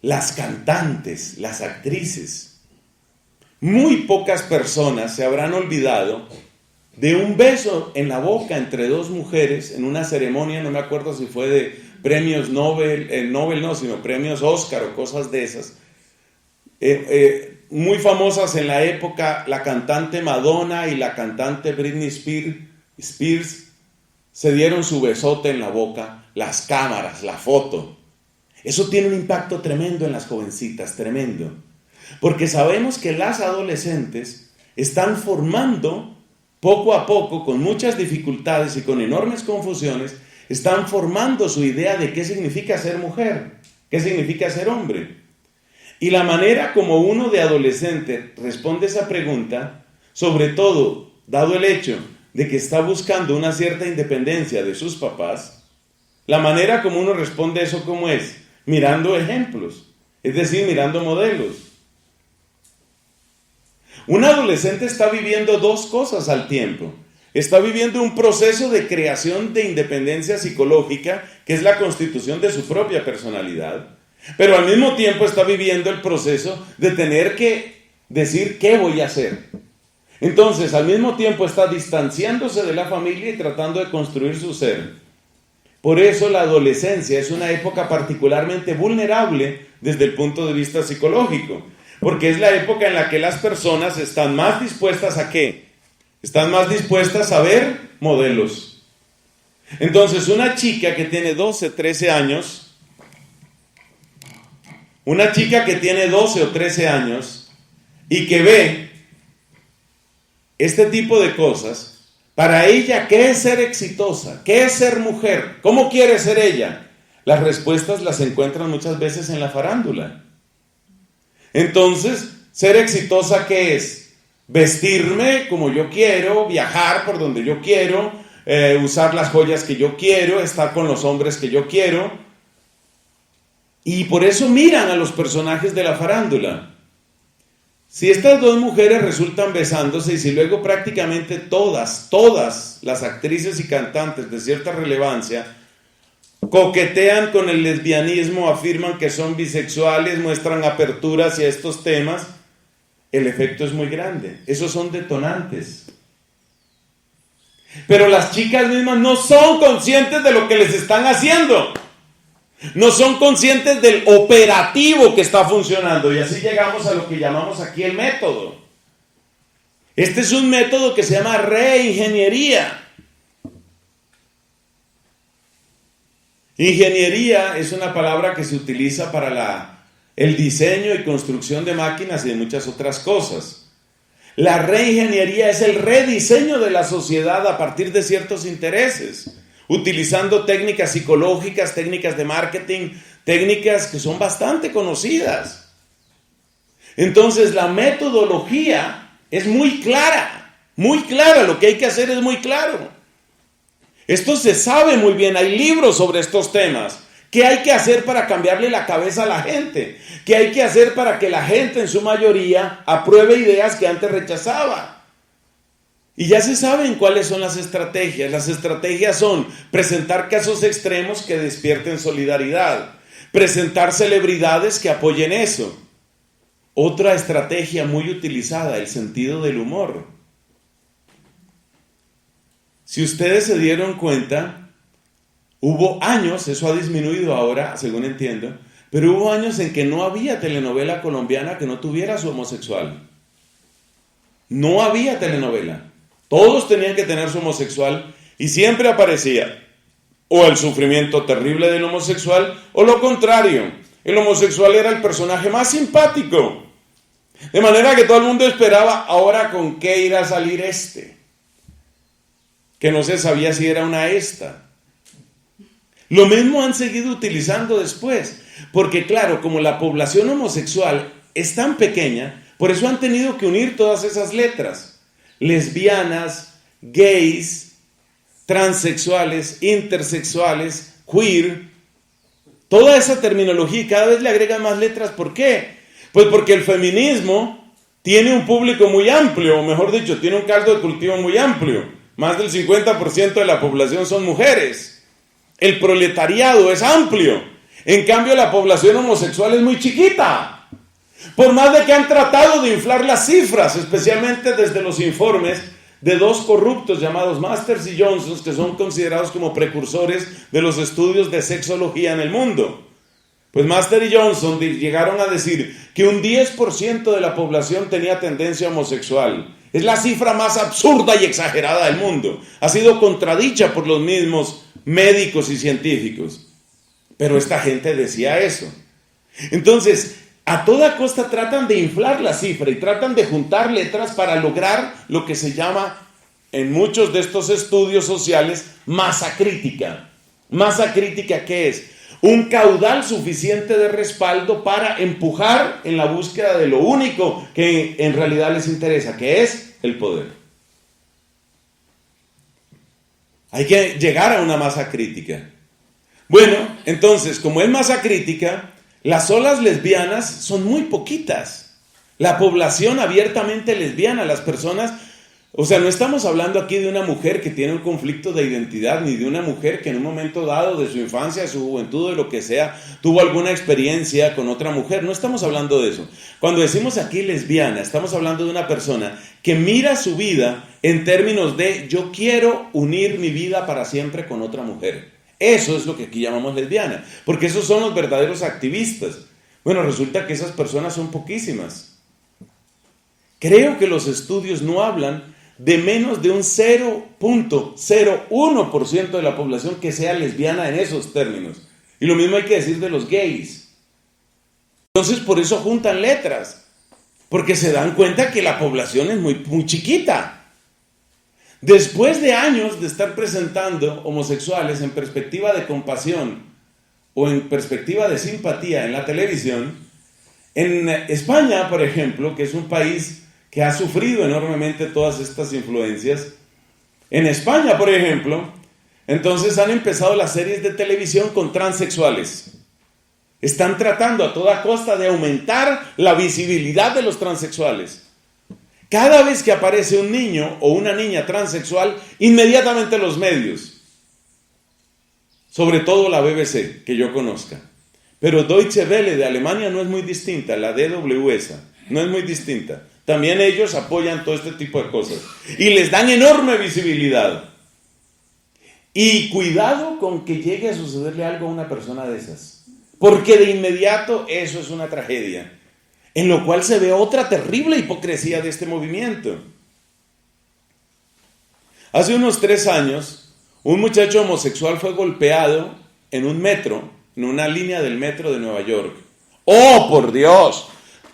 las cantantes, las actrices. Muy pocas personas se habrán olvidado de un beso en la boca entre 2 mujeres en una ceremonia, no me acuerdo si fue de premios Nobel, Nobel no, sino premios Oscar o cosas de esas. Muy famosas en la época, la cantante Madonna y la cantante Britney Spears se dieron su besote en la boca, las cámaras, la foto. Eso tiene un impacto tremendo en las jovencitas, tremendo. Porque sabemos que las adolescentes están formando poco a poco, con muchas dificultades y con enormes confusiones, están formando su idea de qué significa ser mujer, qué significa ser hombre. Y la manera como uno de adolescente responde esa pregunta, sobre todo dado el hecho de que está buscando una cierta independencia de sus papás, la manera como uno responde eso, ¿cómo es? Mirando ejemplos, es decir, mirando modelos. Un adolescente está viviendo 2 cosas al tiempo. Está viviendo un proceso de creación de independencia psicológica, que es la constitución de su propia personalidad, pero al mismo tiempo está viviendo el proceso de tener que decir qué voy a hacer. Entonces, al mismo tiempo está distanciándose de la familia y tratando de construir su ser. Por eso la adolescencia es una época particularmente vulnerable desde el punto de vista psicológico, porque es la época en la que las personas están más dispuestas ¿a qué? Están más dispuestas a ver modelos. Entonces, una chica que tiene 12, 13 años, una chica que tiene 12 o 13 años y que ve este tipo de cosas, para ella, ¿qué es ser exitosa? ¿Qué es ser mujer? ¿Cómo quiere ser ella? Las respuestas las encuentran muchas veces en la farándula. Entonces, ser exitosa, ¿qué es? Vestirme como yo quiero, viajar por donde yo quiero, usar las joyas que yo quiero, estar con los hombres que yo quiero. Y por eso miran a los personajes de la farándula. Si estas dos mujeres resultan besándose y si luego prácticamente todas las actrices y cantantes de cierta relevancia coquetean con el lesbianismo, afirman que son bisexuales, muestran apertura hacia estos temas, el efecto es muy grande. Esos son detonantes. Pero las chicas mismas no son conscientes de lo que les están haciendo. No son conscientes del operativo que está funcionando. Y así llegamos a lo que llamamos aquí el método. Este es un método que se llama reingeniería. Ingeniería es una palabra que se utiliza para el diseño y construcción de máquinas y de muchas otras cosas. La reingeniería es el rediseño de la sociedad a partir de ciertos intereses, utilizando técnicas psicológicas, técnicas de marketing, técnicas que son bastante conocidas. Entonces la metodología es muy clara, lo que hay que hacer es muy claro. Esto se sabe muy bien, hay libros sobre estos temas. ¿Qué hay que hacer para cambiarle la cabeza a la gente? ¿Qué hay que hacer para que la gente en su mayoría apruebe ideas que antes rechazaba? Y ya se saben cuáles son las estrategias. Las estrategias son presentar casos extremos que despierten solidaridad, presentar celebridades que apoyen eso. Otra estrategia muy utilizada, el sentido del humor. Si ustedes se dieron cuenta, hubo años, eso ha disminuido ahora, según entiendo, pero hubo años en que no había telenovela colombiana que no tuviera su homosexual. No había telenovela. Todos tenían que tener su homosexual y siempre aparecía o el sufrimiento terrible del homosexual o lo contrario. El homosexual era el personaje más simpático. De manera que todo el mundo esperaba, ahora con qué irá a salir este. Que no se sabía si era una esta. Lo mismo han seguido utilizando después. Porque claro, como la población homosexual es tan pequeña, por eso han tenido que unir todas esas letras. Lesbianas, gays, transexuales, intersexuales, queer, toda esa terminología y cada vez le agregan más letras. ¿Por qué? Pues porque el feminismo tiene un público muy amplio, o mejor dicho, tiene un caldo de cultivo muy amplio. Más del 50% de la población son mujeres. El proletariado es amplio. En cambio, la población homosexual es muy chiquita. Por más de que han tratado de inflar las cifras, especialmente desde los informes de dos corruptos llamados Masters y Johnson, que son considerados como precursores de los estudios de sexología en el mundo. Pues Master y Johnson llegaron a decir que un 10% de la población tenía tendencia homosexual. Es la cifra más absurda y exagerada del mundo. Ha sido contradicha por los mismos médicos y científicos. Pero esta gente decía eso. Entonces, a toda costa tratan de inflar la cifra y tratan de juntar letras para lograr lo que se llama, en muchos de estos estudios sociales, masa crítica. ¿Masa crítica qué es? Un caudal suficiente de respaldo para empujar en la búsqueda de lo único que en realidad les interesa, que es el poder. Hay que llegar a una masa crítica. Bueno, entonces, como es masa crítica, las olas lesbianas son muy poquitas. La población abiertamente lesbiana, las personas, o sea, no estamos hablando aquí de una mujer que tiene un conflicto de identidad, ni de una mujer que en un momento dado de su infancia, de su juventud, de lo que sea, tuvo alguna experiencia con otra mujer. No estamos hablando de eso. Cuando decimos aquí lesbiana, estamos hablando de una persona que mira su vida en términos de yo quiero unir mi vida para siempre con otra mujer. Eso es lo que aquí llamamos lesbiana, porque esos son los verdaderos activistas. Bueno, resulta que esas personas son poquísimas. Creo que los estudios no hablan de menos de un 0.01% de la población que sea lesbiana en esos términos. Y lo mismo hay que decir de los gays. Entonces por eso juntan letras, porque se dan cuenta que la población es muy chiquita. Después de años de estar presentando homosexuales en perspectiva de compasión o en perspectiva de simpatía en la televisión, en España, por ejemplo, que es un país que ha sufrido enormemente todas estas influencias, en España, por ejemplo, entonces han empezado las series de televisión con transexuales. Están tratando a toda costa de aumentar la visibilidad de los transexuales. Cada vez que aparece un niño o una niña transexual, inmediatamente los medios, sobre todo la BBC, que yo conozca, pero Deutsche Welle de Alemania no es muy distinta, la DWS no es muy distinta. También ellos apoyan todo este tipo de cosas y les dan enorme visibilidad. Y cuidado con que llegue a sucederle algo a una persona de esas, porque de inmediato eso es una tragedia, en lo cual se ve otra terrible hipocresía de este movimiento. Hace unos 3 años, un muchacho homosexual fue golpeado en un metro, en una línea del metro de Nueva York. ¡Oh, por Dios!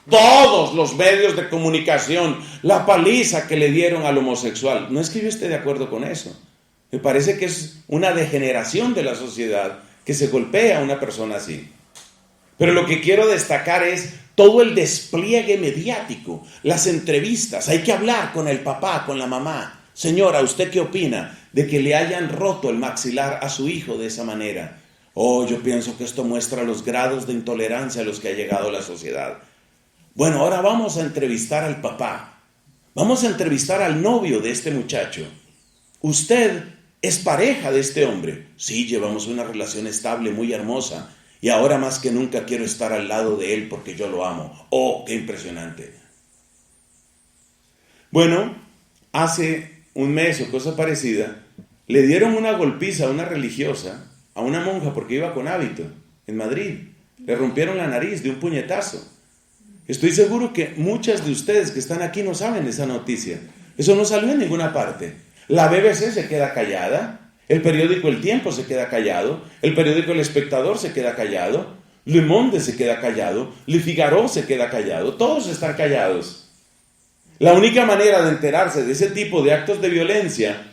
Todos los medios de comunicación, la paliza que le dieron al homosexual. No es que yo esté de acuerdo con eso. Me parece que es una degeneración de la sociedad que se golpea a una persona así. Pero lo que quiero destacar es todo el despliegue mediático, las entrevistas. Hay que hablar con el papá, con la mamá. Señora, ¿usted qué opina de que le hayan roto el maxilar a su hijo de esa manera? Oh, yo pienso que esto muestra los grados de intolerancia a los que ha llegado la sociedad. Bueno, ahora vamos a entrevistar al papá. Vamos a entrevistar al novio de este muchacho. ¿Usted es pareja de este hombre? Sí, llevamos una relación estable, muy hermosa. Y ahora más que nunca quiero estar al lado de él porque yo lo amo. ¡Oh, qué impresionante! Bueno, hace un mes o cosa parecida, le dieron una golpiza a una religiosa, a una monja porque iba con hábito, en Madrid. Le rompieron la nariz de un puñetazo. Estoy seguro que muchas de ustedes que están aquí no saben esa noticia. Eso no salió en ninguna parte. La BBC se queda callada, el periódico El Tiempo se queda callado, el periódico El Espectador se queda callado, Le Monde se queda callado, Le Figaro se queda callado, todos están callados. La única manera de enterarse de ese tipo de actos de violencia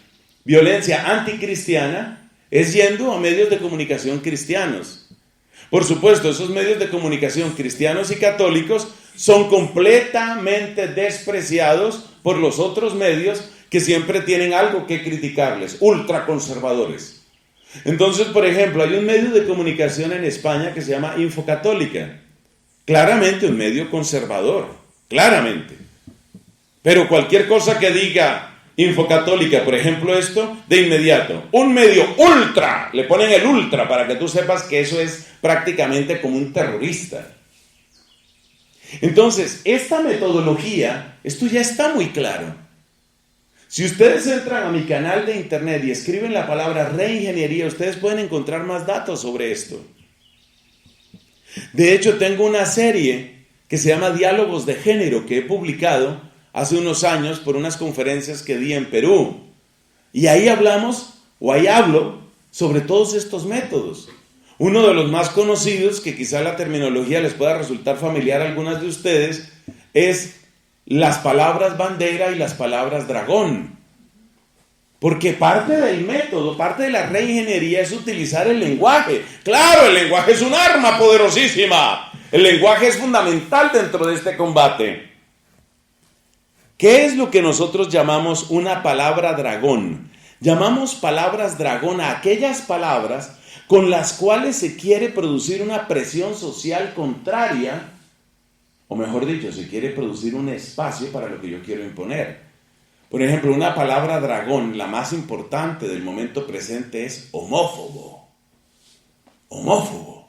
anticristiana, es yendo a medios de comunicación cristianos. Por supuesto, esos medios de comunicación cristianos y católicos son completamente despreciados por los otros medios que siempre tienen algo que criticarles, ultraconservadores. Entonces, por ejemplo, hay un medio de comunicación en España que se llama Infocatólica. Claramente un medio conservador, claramente. Pero cualquier cosa que diga Infocatólica, por ejemplo esto, de inmediato, un medio ultra, le ponen el ultra para que tú sepas que eso es prácticamente como un terrorista. Entonces, esta metodología, esto ya está muy claro. Si ustedes entran a mi canal de internet y escriben la palabra reingeniería, ustedes pueden encontrar más datos sobre esto. De hecho, tengo una serie que se llama Diálogos de Género que he publicado hace unos años por unas conferencias que di en Perú. Y ahí hablo sobre todos estos métodos. Uno de los más conocidos, que quizá la terminología les pueda resultar familiar a algunas de ustedes, es las palabras bandera y las palabras dragón. Porque parte del método, parte de la reingeniería es utilizar el lenguaje. ¡Claro, el lenguaje es un arma poderosísima! El lenguaje es fundamental dentro de este combate. ¿Qué es lo que nosotros llamamos una palabra dragón? Llamamos palabras dragón a aquellas palabras con las cuales se quiere producir una presión social contraria, o mejor dicho, se quiere producir un espacio para lo que yo quiero imponer. Por ejemplo, una palabra dragón, la más importante del momento presente, es homófobo. Homófobo.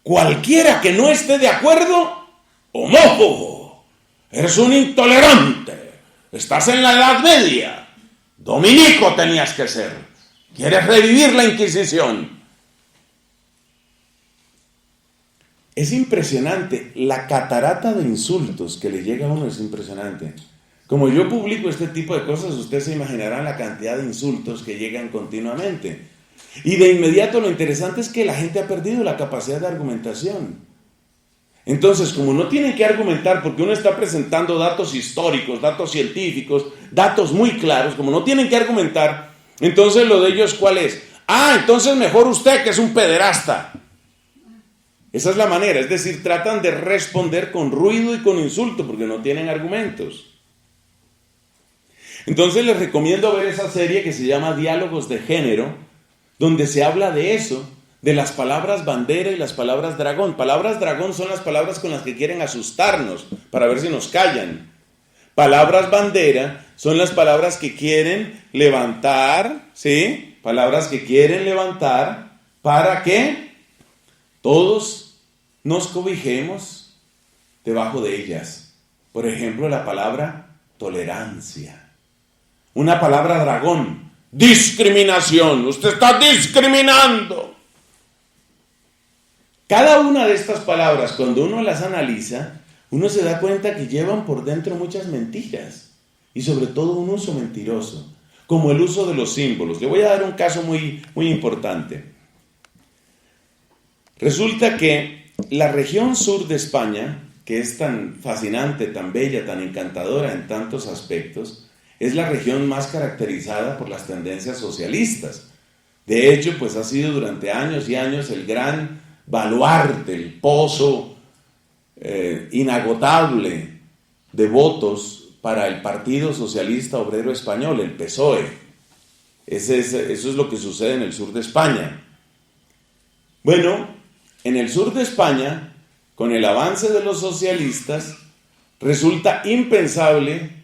Cualquiera que no esté de acuerdo, homófobo. Eres un intolerante. Estás en la Edad Media. Dominico tenías que ser. Quiere revivir la Inquisición. Es impresionante, la catarata de insultos que le llega a uno es impresionante. Como yo publico este tipo de cosas, ustedes se imaginarán la cantidad de insultos que llegan continuamente. Y de inmediato lo interesante es que la gente ha perdido la capacidad de argumentación. Entonces, como no tienen que argumentar porque uno está presentando datos históricos, datos científicos, datos muy claros, como no tienen que argumentar, entonces lo de ellos, ¿cuál es? Entonces mejor usted que es un pederasta. Esa es la manera, es decir, tratan de responder con ruido y con insulto porque no tienen argumentos. Entonces les recomiendo ver esa serie que se llama Diálogos de Género, donde se habla de eso, de las palabras bandera y las palabras dragón. Palabras dragón son las palabras con las que quieren asustarnos, para ver si nos callan. Palabras bandera son las palabras que quieren levantar, ¿sí? Palabras que quieren levantar para que todos nos cobijemos debajo de ellas. Por ejemplo, la palabra tolerancia. Una palabra dragón, discriminación. Usted está discriminando. Cada una de estas palabras, cuando uno las analiza, uno se da cuenta que llevan por dentro muchas mentiras y sobre todo un uso mentiroso, como el uso de los símbolos. Le voy a dar un caso muy importante. Resulta que la región sur de España, que es tan fascinante, tan bella, tan encantadora en tantos aspectos, es la región más caracterizada por las tendencias socialistas. De hecho, pues ha sido durante años y años el gran baluarte, el pozo inagotable de votos para el Partido Socialista Obrero Español, el PSOE. Eso es lo que sucede en el sur de España. Bueno, en el sur de España, con el avance de los socialistas, resulta impensable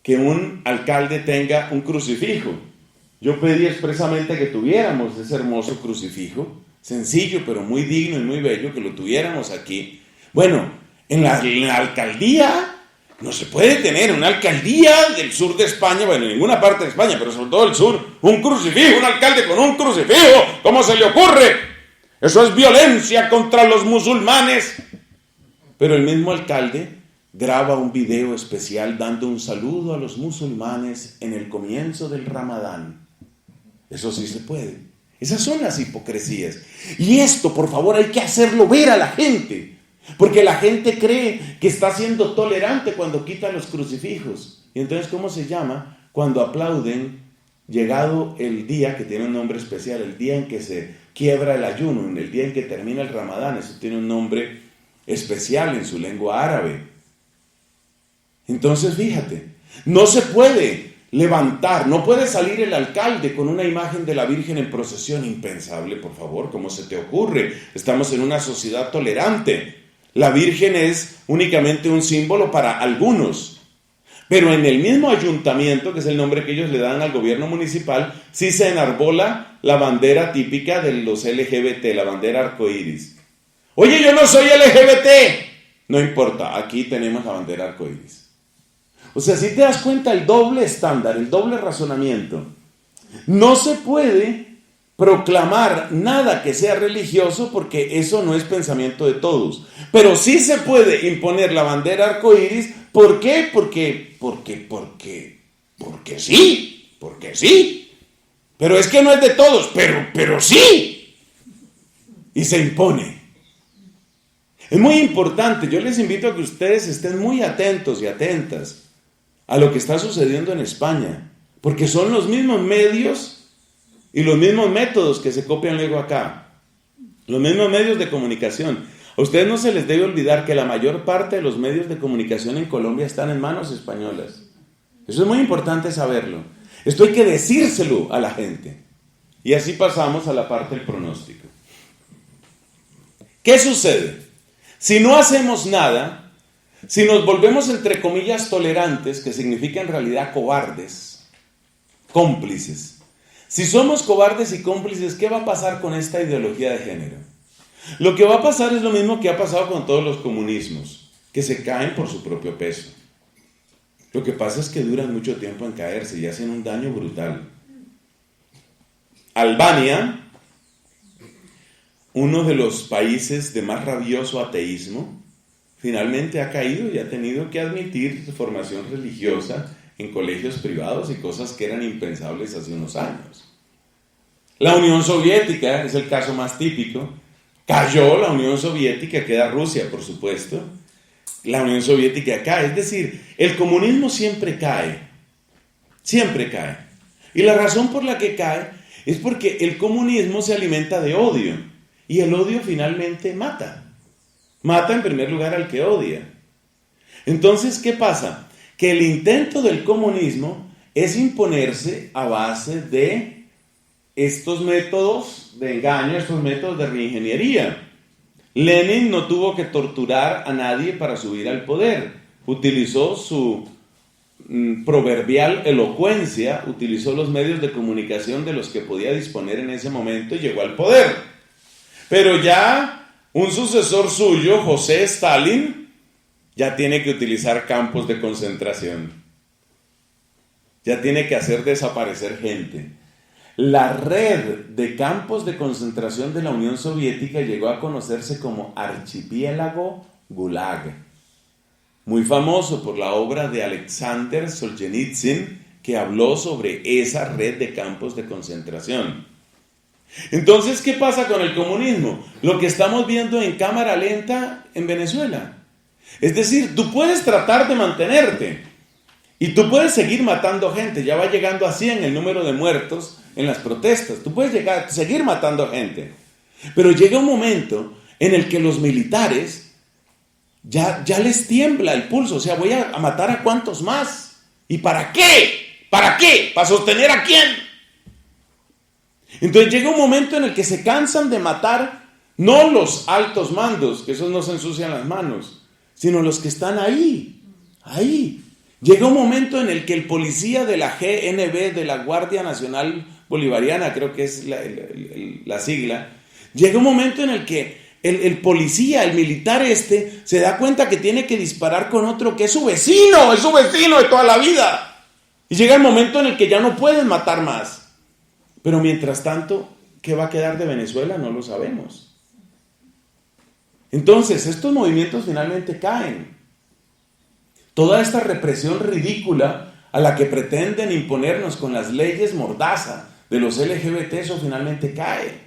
que un alcalde tenga un crucifijo. Yo pedí expresamente que tuviéramos ese hermoso crucifijo, sencillo pero muy digno y muy bello, que lo tuviéramos aquí. Bueno, en la alcaldía no se puede tener una alcaldía del sur de España, bueno, en ninguna parte de España, pero sobre todo el sur, un crucifijo, un alcalde con un crucifijo. ¿Cómo se le ocurre? Eso es violencia contra los musulmanes. Pero el mismo alcalde graba un video especial dando un saludo a los musulmanes en el comienzo del Ramadán. Eso sí se puede. Esas son las hipocresías. Y esto, por favor, hay que hacerlo ver a la gente. Porque la gente cree que está siendo tolerante cuando quita los crucifijos. Y entonces, ¿cómo se llama? Cuando aplauden, llegado el día, que tiene un nombre especial, el día en que se quiebra el ayuno, en el día en que termina el Ramadán. Eso tiene un nombre especial en su lengua árabe. Entonces, fíjate, no se puede levantar, no puede salir el alcalde con una imagen de la Virgen en procesión. Impensable, por favor, ¿cómo se te ocurre? Estamos en una sociedad tolerante. La Virgen es únicamente un símbolo para algunos. Pero en el mismo ayuntamiento, que es el nombre que ellos le dan al gobierno municipal, sí se enarbola la bandera típica de los LGBT, la bandera arcoíris. Oye, yo no soy LGBT. No importa, aquí tenemos la bandera arcoíris. O sea, si te das cuenta el doble estándar, el doble razonamiento. No se puede proclamar nada que sea religioso porque eso no es pensamiento de todos. Pero sí se puede imponer la bandera arcoíris. ¿Por qué? Porque sí, porque sí. Pero es que no es de todos, pero sí. Y se impone. Es muy importante, yo les invito a que ustedes estén muy atentos y atentas a lo que está sucediendo en España, porque son los mismos medios y los mismos métodos que se copian luego acá, los mismos medios de comunicación. A ustedes no se les debe olvidar que la mayor parte de los medios de comunicación en Colombia están en manos españolas. Eso es muy importante saberlo. Esto hay que decírselo a la gente. Y así pasamos a la parte del pronóstico. ¿Qué sucede? Si no hacemos nada, si nos volvemos entre comillas tolerantes, que significa en realidad cobardes, cómplices. Si somos cobardes y cómplices, ¿qué va a pasar con esta ideología de género? Lo que va a pasar es lo mismo que ha pasado con todos los comunismos, que se caen por su propio peso. Lo que pasa es que duran mucho tiempo en caerse y hacen un daño brutal. Albania, uno de los países de más rabioso ateísmo, finalmente ha caído y ha tenido que admitir su formación religiosa en colegios privados y cosas que eran impensables hace unos años. La Unión Soviética es el caso más típico. Cayó la Unión Soviética, queda Rusia, por supuesto. La Unión Soviética cae, es decir, el comunismo siempre cae. Siempre cae. Y la razón por la que cae es porque el comunismo se alimenta de odio. Y el odio finalmente mata. Mata en primer lugar al que odia. Entonces, ¿qué pasa? Que el intento del comunismo es imponerse a base de estos métodos de engaño, estos métodos de reingeniería. Lenin no tuvo que torturar a nadie para subir al poder. Utilizó su proverbial elocuencia, utilizó los medios de comunicación de los que podía disponer en ese momento y llegó al poder. Pero ya un sucesor suyo, José Stalin, ya tiene que utilizar campos de concentración. Ya tiene que hacer desaparecer gente. La red de campos de concentración de la Unión Soviética llegó a conocerse como Archipiélago Gulag. Muy famoso por la obra de Alexander Solzhenitsyn, que habló sobre esa red de campos de concentración. Entonces, ¿qué pasa con el comunismo? Lo que estamos viendo en cámara lenta en Venezuela. Es decir, tú puedes tratar de mantenerte y tú puedes seguir matando gente. Ya va llegando a 100 el número de muertos en las protestas. Tú puedes seguir matando gente. Pero llega un momento en el que los militares ya les tiembla el pulso. O sea, voy a matar a cuántos más. ¿Y para qué? ¿Para qué? ¿Para sostener a quién? Entonces llega un momento en el que se cansan de matar no los altos mandos, que esos no se ensucian las manos, sino los que están ahí. Llega un momento en el que el policía de la GNB, de la Guardia Nacional Bolivariana, creo que es la sigla, llega un momento en el que el policía, el militar se da cuenta que tiene que disparar con otro que es su vecino de toda la vida. Y llega el momento en el que ya no pueden matar más. Pero mientras tanto, ¿qué va a quedar de Venezuela? No lo sabemos. Entonces, estos movimientos finalmente caen. Toda esta represión ridícula a la que pretenden imponernos con las leyes mordaza de los LGBT, eso finalmente cae.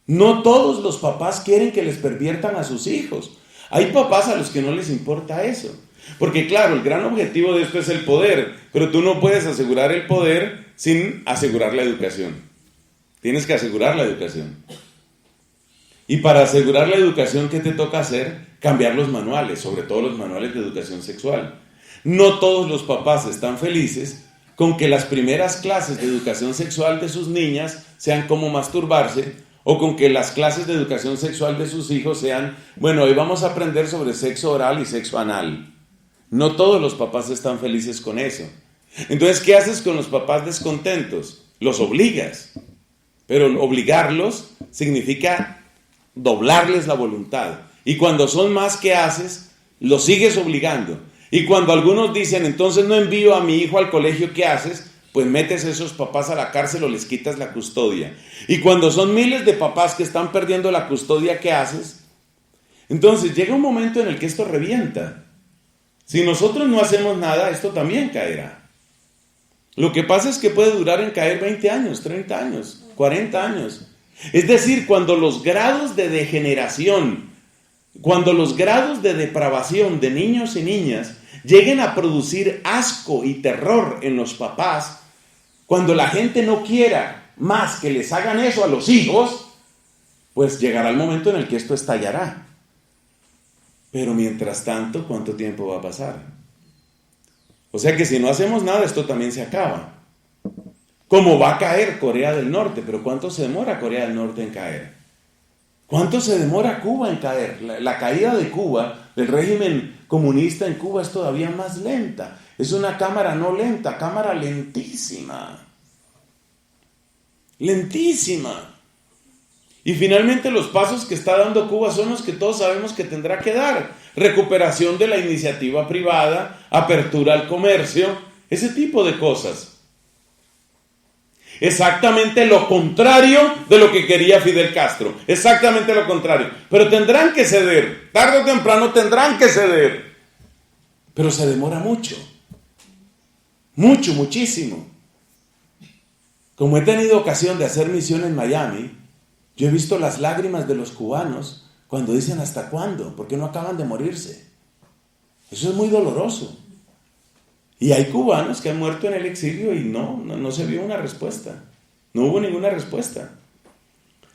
No todos los papás quieren que les perviertan a sus hijos. Hay papás a los que no les importa eso. Porque claro, el gran objetivo de esto es el poder, pero tú no puedes asegurar el poder sin asegurar la educación. Tienes que asegurar la educación. Y para asegurar la educación, ¿qué te toca hacer? Cambiar los manuales, sobre todo los manuales de educación sexual. No todos los papás están felices con que las primeras clases de educación sexual de sus niñas sean cómo masturbarse, o con que las clases de educación sexual de sus hijos sean, bueno, hoy vamos a aprender sobre sexo oral y sexo anal. No todos los papás están felices con eso. Entonces, ¿qué haces con los papás descontentos? Los obligas. Pero obligarlos significa doblarles la voluntad. Y cuando son más, ¿qué haces? Los sigues obligando. Y cuando algunos dicen, entonces no envío a mi hijo al colegio, ¿qué haces? Pues metes a esos papás a la cárcel o les quitas la custodia. Y cuando son miles de papás que están perdiendo la custodia, ¿qué haces? Entonces llega un momento en el que esto revienta. Si nosotros no hacemos nada, esto también caerá. Lo que pasa es que puede durar en caer 20 años, 30 años, 40 años. Es decir, cuando los grados de degeneración, cuando los grados de depravación de niños y niñas lleguen a producir asco y terror en los papás, cuando la gente no quiera más que les hagan eso a los hijos, pues llegará el momento en el que esto estallará. Pero mientras tanto, ¿cuánto tiempo va a pasar? O sea que si no hacemos nada, esto también se acaba. Como va a caer Corea del Norte, pero ¿cuánto se demora Corea del Norte en caer? ¿Cuánto se demora Cuba en caer? La caída de Cuba, del régimen comunista en Cuba, es todavía más lenta. Es una cámara no lenta, cámara lentísima. Lentísima. Y finalmente los pasos que está dando Cuba son los que todos sabemos que tendrá que dar. Recuperación de la iniciativa privada, apertura al comercio, ese tipo de cosas. Exactamente lo contrario de lo que quería Fidel Castro. Exactamente lo contrario. Pero tendrán que ceder. Tarde o temprano tendrán que ceder. Pero se demora mucho. Muchísimo. Como he tenido ocasión de hacer misión en Miami, yo he visto las lágrimas de los cubanos cuando dicen ¿hasta cuándo? Porque no acaban de morirse. Eso es muy doloroso. Y hay cubanos que han muerto en el exilio y no se vio una respuesta. No hubo ninguna respuesta.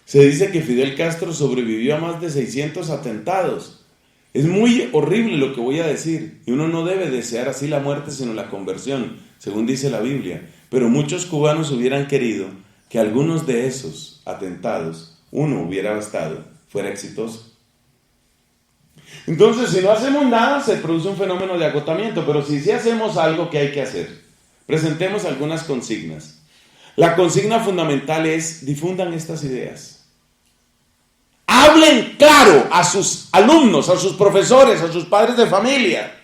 Se dice que Fidel Castro sobrevivió a más de 600 atentados. Es muy horrible lo que voy a decir. Y uno no debe desear así la muerte, sino la conversión, según dice la Biblia. Pero muchos cubanos hubieran querido que algunos de esos atentados, uno hubiera bastado, fuera exitoso. Entonces, si no hacemos nada, se produce un fenómeno de agotamiento, pero si sí hacemos algo, ¿qué hay que hacer? Presentemos algunas consignas. La consigna fundamental es: difundan estas ideas. Hablen claro a sus alumnos, a sus profesores, a sus padres de familia.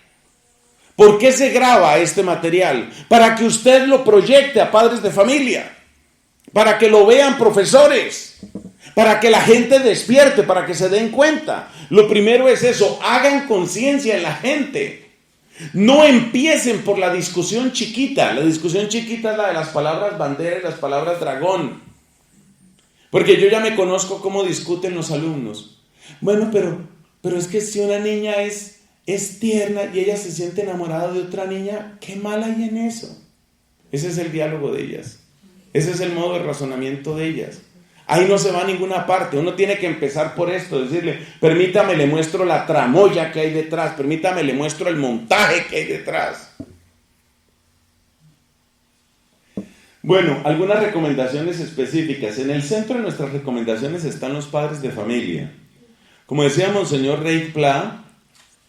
¿Por qué se graba este material? Para que usted lo proyecte a padres de familia, para que lo vean profesores, para que la gente despierte, para que se den cuenta. Lo primero es eso, hagan conciencia en la gente. No empiecen por la discusión chiquita. La discusión chiquita es la de las palabras bandera y las palabras dragón. Porque yo ya me conozco cómo discuten los alumnos. Bueno, pero es que si una niña es tierna y ella se siente enamorada de otra niña, ¿qué mal hay en eso? Ese es el diálogo de ellas. Ese es el modo de razonamiento de ellas. Ahí no se va a ninguna parte. Uno tiene que empezar por esto, decirle: permítame, le muestro la tramoya que hay detrás, permítame, le muestro el montaje que hay detrás. Bueno, algunas recomendaciones específicas. En el centro de nuestras recomendaciones están los padres de familia. Como decía Monseñor Reich Pla,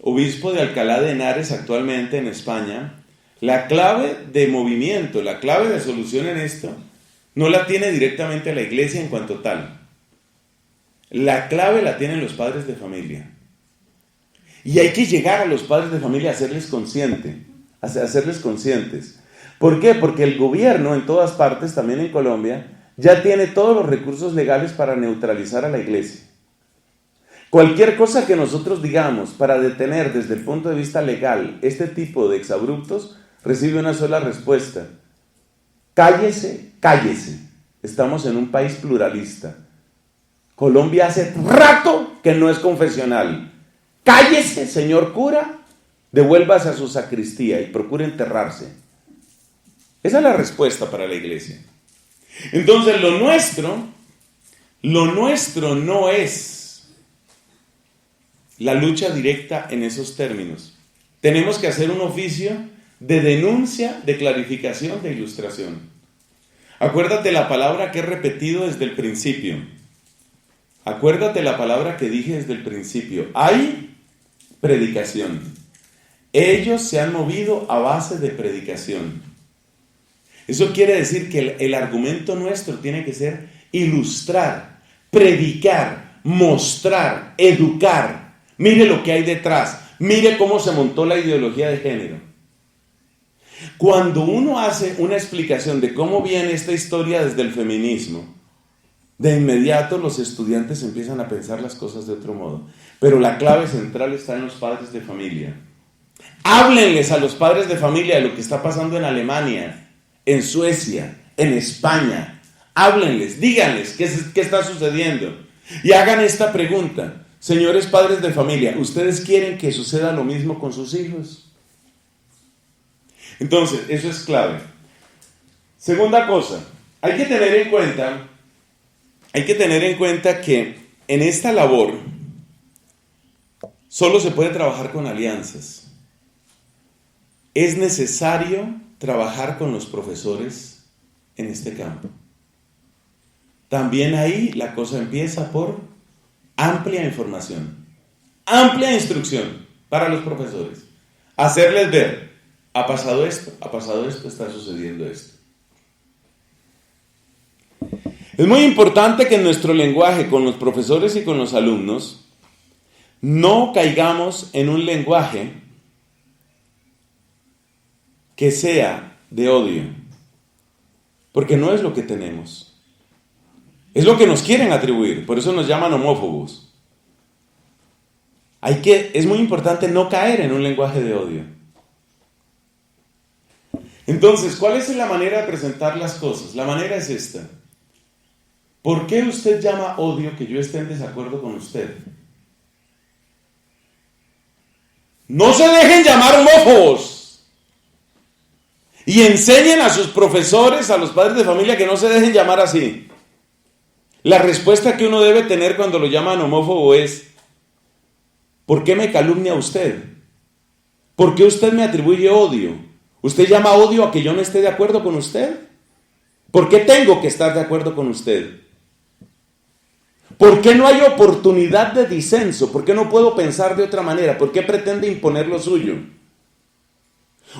obispo de Alcalá de Henares actualmente en España, la clave de movimiento, la clave de solución en esto, no la tiene directamente la iglesia en cuanto tal. La clave la tienen los padres de familia. Y hay que llegar a los padres de familia a hacerles conscientes. ¿Por qué? Porque el gobierno en todas partes, también en Colombia, ya tiene todos los recursos legales para neutralizar a la iglesia. Cualquier cosa que nosotros digamos para detener desde el punto de vista legal este tipo de exabruptos, recibe una sola respuesta: cállese, cállese. Estamos en un país pluralista. Colombia hace rato que no es confesional. Cállese, señor cura, devuélvase a su sacristía y procure enterrarse. Esa es la respuesta para la iglesia. Entonces lo nuestro no es la lucha directa en esos términos. Tenemos que hacer un oficio de denuncia, de clarificación, de ilustración. Acuérdate la palabra que he repetido desde el principio. Acuérdate la palabra que dije desde el principio. Hay predicación. Ellos se han movido a base de predicación. Eso quiere decir que el argumento nuestro tiene que ser ilustrar, predicar, mostrar, educar. Mire lo que hay detrás. Mire cómo se montó la ideología de género. Cuando uno hace una explicación de cómo viene esta historia desde el feminismo, de inmediato los estudiantes empiezan a pensar las cosas de otro modo. Pero la clave central está en los padres de familia. Háblenles a los padres de familia de lo que está pasando en Alemania, en Suecia, en España. Háblenles, díganles qué está sucediendo. Y hagan esta pregunta: señores padres de familia, ¿ustedes quieren que suceda lo mismo con sus hijos? Entonces, eso es clave. Segunda cosa, hay que tener en cuenta que en esta labor solo se puede trabajar con alianzas. Es necesario trabajar con los profesores en este campo. También ahí la cosa empieza por amplia información, amplia instrucción para los profesores. Hacerles ver: ha pasado esto, está sucediendo esto. Es muy importante que en nuestro lenguaje con los profesores y con los alumnos no caigamos en un lenguaje que sea de odio. porque no es lo que tenemos. Es lo que nos quieren atribuir, por eso nos llaman homófobos. Es muy importante no caer en un lenguaje de odio. Entonces, ¿cuál es la manera de presentar las cosas? La manera es esta. ¿Por qué usted llama odio que yo esté en desacuerdo con usted? No se dejen llamar homófobos. Y enseñen a sus profesores, a los padres de familia, que no se dejen llamar así. La respuesta que uno debe tener cuando lo llaman homófobo es: ¿por qué me calumnia usted? ¿Por qué usted me atribuye odio? ¿Usted llama odio a que yo no esté de acuerdo con usted? ¿Por qué tengo que estar de acuerdo con usted? ¿Por qué no hay oportunidad de disenso? ¿Por qué no puedo pensar de otra manera? ¿Por qué pretende imponer lo suyo?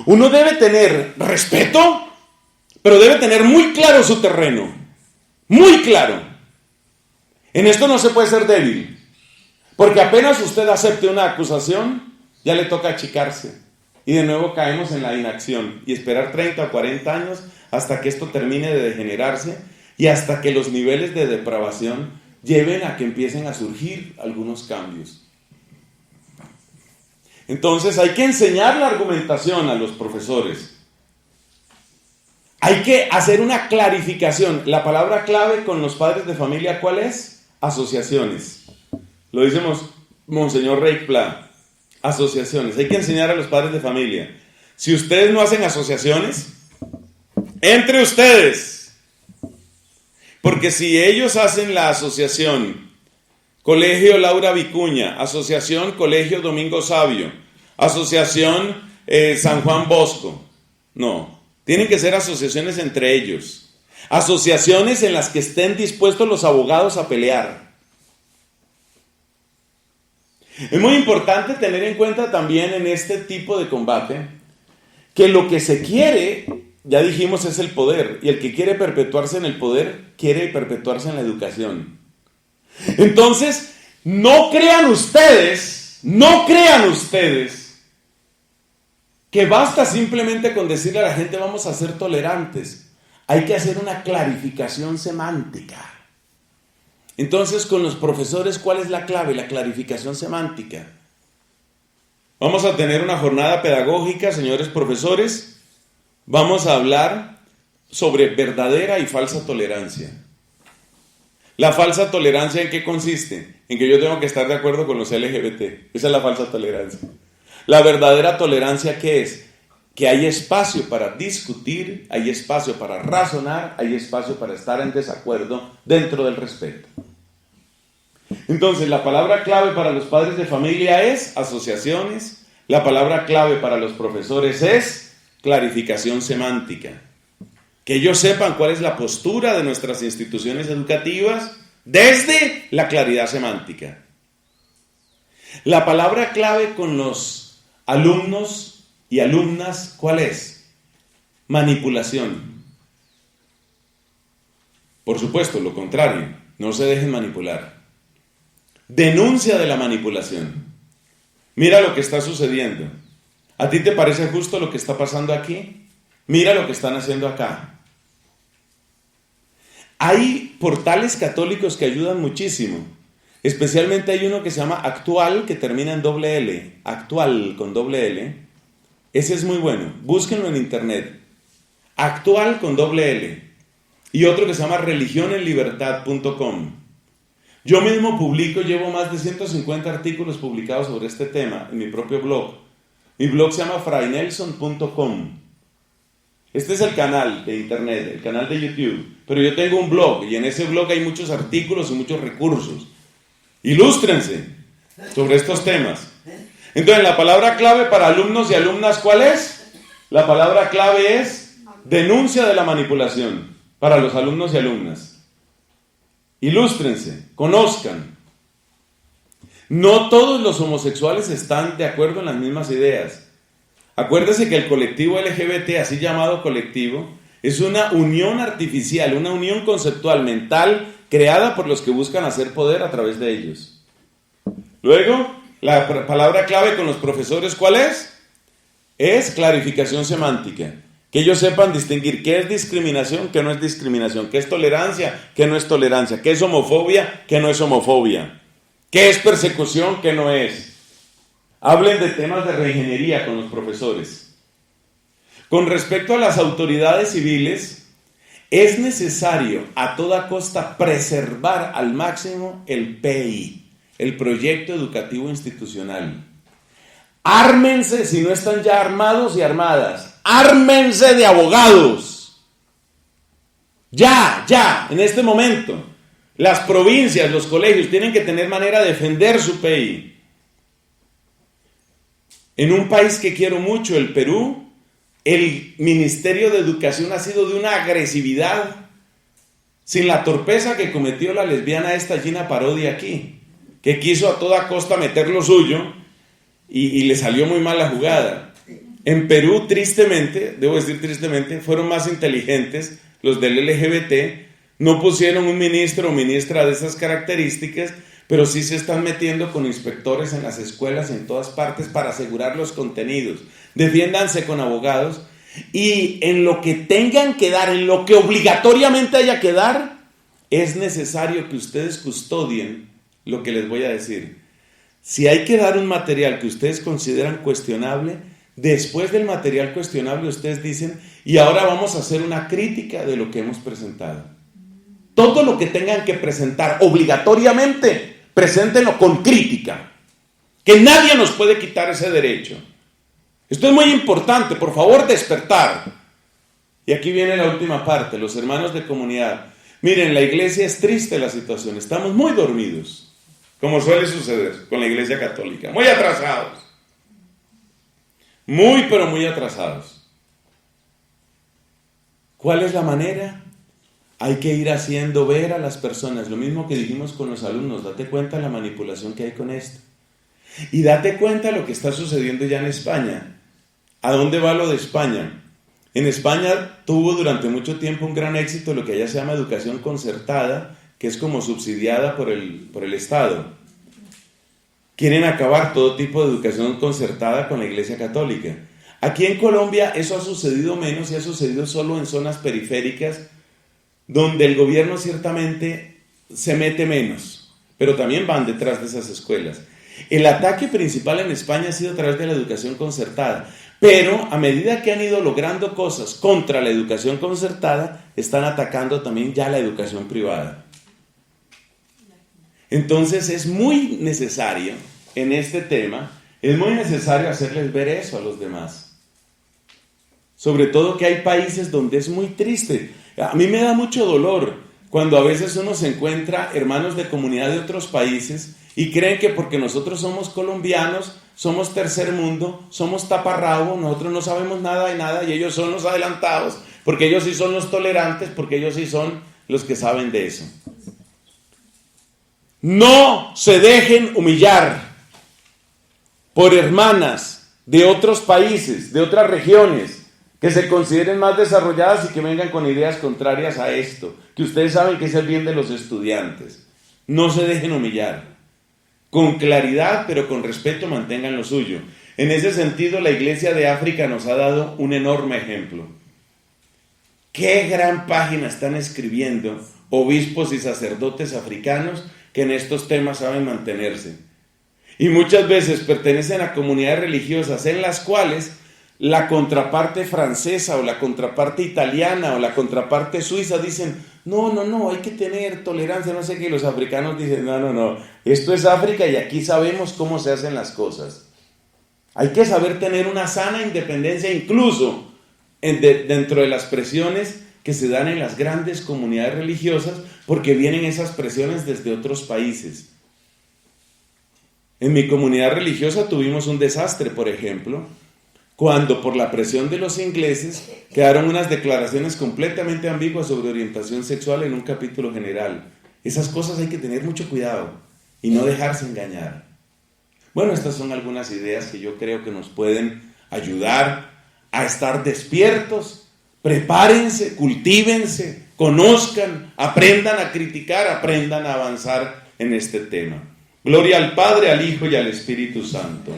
Uno debe tener respeto, pero debe tener muy claro su terreno. Muy claro. En esto no se puede ser débil, porque apenas usted acepte una acusación, ya le toca achicarse. Y de nuevo caemos en la inacción y esperar 30 o 40 años hasta que esto termine de degenerarse y hasta que los niveles de depravación lleven a que empiecen a surgir algunos cambios. Entonces hay que enseñar la argumentación a los profesores. Hay que hacer una clarificación. La palabra clave con los padres de familia, ¿cuál es? Asociaciones. Lo dice Monseñor Rey Pla. Asociaciones. Hay que enseñar a los padres de familia. Si ustedes no hacen asociaciones, entre ustedes. Porque si ellos hacen la asociación Colegio Laura Vicuña, asociación Colegio Domingo Sabio, asociación San Juan Bosco, no, tienen que ser asociaciones entre ellos. Asociaciones en las que estén dispuestos los abogados a pelear. Es muy importante tener en cuenta también en este tipo de combate que lo que se quiere, ya dijimos, es el poder. Y el que quiere perpetuarse en el poder, quiere perpetuarse en la educación. Entonces, no crean ustedes que basta simplemente con decirle a la gente vamos a ser tolerantes. Hay que hacer una clarificación semántica. Entonces, con los profesores, ¿cuál es la clave? La clarificación semántica. Vamos a tener una jornada pedagógica, señores profesores. Vamos a hablar sobre verdadera y falsa tolerancia. ¿La falsa tolerancia en qué consiste? En que yo tengo que estar de acuerdo con los LGBT. Esa es la falsa tolerancia. ¿La verdadera tolerancia qué es? Que hay espacio para discutir, hay espacio para razonar, hay espacio para estar en desacuerdo dentro del respeto. Entonces, la palabra clave para los padres de familia es asociaciones. La palabra clave para los profesores es clarificación semántica. Que ellos sepan cuál es la postura de nuestras instituciones educativas desde la claridad semántica. La palabra clave con los alumnos y alumnas, ¿cuál es? Manipulación. Por supuesto, lo contrario, no se dejen manipular. Denuncia de la manipulación. Mira lo que está sucediendo. ¿A ti te parece justo lo que está pasando aquí? Mira lo que están haciendo acá. Hay portales católicos que ayudan muchísimo. Especialmente hay uno que se llama Actual, que termina en doble L. Actual con doble L. Ese es muy bueno. Búsquenlo en internet. Actual con doble L. Y otro que se llama religionenlibertad.com. Yo mismo llevo más de 150 artículos publicados sobre este tema en mi propio blog. Mi blog se llama fraynelson.com. Este es el canal de internet, el canal de YouTube. Pero yo tengo un blog y en ese blog hay muchos artículos y muchos recursos. Ilústrense sobre estos temas. Entonces, la palabra clave para alumnos y alumnas, ¿cuál es? La palabra clave es denuncia de la manipulación para los alumnos y alumnas. Ilústrense, conozcan. No todos los homosexuales están de acuerdo en las mismas ideas. Acuérdese que el colectivo LGBT, así llamado colectivo, es una unión artificial, una unión conceptual mental creada por los que buscan hacer poder a través de ellos. Luego, la palabra clave con los profesores, ¿cuál es? Es clarificación semántica. Que ellos sepan distinguir qué es discriminación, qué no es discriminación, qué es tolerancia, qué no es tolerancia, qué es homofobia, qué no es homofobia, qué es persecución, qué no es. Hablen de temas de reingeniería con los profesores. Con respecto a las autoridades civiles, es necesario a toda costa preservar al máximo el PI, el Proyecto Educativo Institucional. Ármense, si no están ya armados y armadas, ármense de abogados. Ya, en este momento. Las provincias, los colegios tienen que tener manera de defender su PI. En un país que quiero mucho, el Perú, el Ministerio de Educación ha sido de una agresividad sin la torpeza que cometió la lesbiana esta Gina Parodi aquí, que quiso a toda costa meter lo suyo y le salió muy mal la jugada. En Perú, tristemente, debo decir tristemente, fueron más inteligentes los del LGBT, no pusieron un ministro o ministra de esas características, pero sí se están metiendo con inspectores en las escuelas en todas partes para asegurar los contenidos. Defiéndanse con abogados y en lo que tengan que dar, en lo que obligatoriamente haya que dar, es necesario que ustedes custodien lo que les voy a decir. Si hay que dar un material que ustedes consideran cuestionable, después del material cuestionable ustedes dicen, y ahora vamos a hacer una crítica de lo que hemos presentado. Todo lo que tengan que presentar obligatoriamente, preséntenlo con crítica, que nadie nos puede quitar ese derecho. Esto es muy importante, por favor, despertar. Y aquí viene la última parte, los hermanos de comunidad. Miren, la iglesia es triste la situación, estamos muy dormidos, como suele suceder con la iglesia católica, muy atrasados. Muy, pero muy atrasados. ¿Cuál es la manera? Hay que ir haciendo ver a las personas, lo mismo que dijimos con los alumnos, date cuenta de la manipulación que hay con esto. Y date cuenta de lo que está sucediendo ya en España. ¿A dónde va lo de España? En España tuvo durante mucho tiempo un gran éxito lo que allá se llama educación concertada, que es como subsidiada por el Estado. Quieren acabar todo tipo de educación concertada con la Iglesia Católica. Aquí en Colombia eso ha sucedido menos y ha sucedido solo en zonas periféricas, donde el gobierno ciertamente se mete menos, pero también van detrás de esas escuelas. El ataque principal en España ha sido a través de la educación concertada, pero a medida que han ido logrando cosas contra la educación concertada, están atacando también ya la educación privada. Entonces es muy necesario en este tema, es muy necesario hacerles ver eso a los demás. Sobre todo que hay países donde es muy triste. A mí me da mucho dolor cuando a veces uno se encuentra hermanos de comunidad de otros países y creen que porque nosotros somos colombianos, somos tercer mundo, somos taparrabo, nosotros no sabemos nada de nada y ellos son los adelantados, porque ellos sí son los tolerantes, porque ellos sí son los que saben de eso. No se dejen humillar por hermanas de otros países, de otras regiones, que se consideren más desarrolladas y que vengan con ideas contrarias a esto, que ustedes saben que es el bien de los estudiantes. No se dejen humillar. Con claridad, pero con respeto, mantengan lo suyo. En ese sentido, la Iglesia de África nos ha dado un enorme ejemplo. Qué gran página están escribiendo obispos y sacerdotes africanos que en estos temas saben mantenerse. Y muchas veces pertenecen a comunidades religiosas en las cuales la contraparte francesa o la contraparte italiana o la contraparte suiza dicen, no, hay que tener tolerancia, no sé qué, y los africanos dicen, no, esto es África y aquí sabemos cómo se hacen las cosas. Hay que saber tener una sana independencia incluso dentro de las presiones que se dan en las grandes comunidades religiosas, porque vienen esas presiones desde otros países. En mi comunidad religiosa tuvimos un desastre, por ejemplo, cuando por la presión de los ingleses quedaron unas declaraciones completamente ambiguas sobre orientación sexual en un capítulo general. Esas cosas hay que tener mucho cuidado y no dejarse engañar. Bueno, estas son algunas ideas que yo creo que nos pueden ayudar a estar despiertos. Prepárense, cultívense, conozcan, aprendan a criticar, aprendan a avanzar en este tema. Gloria al Padre, al Hijo y al Espíritu Santo.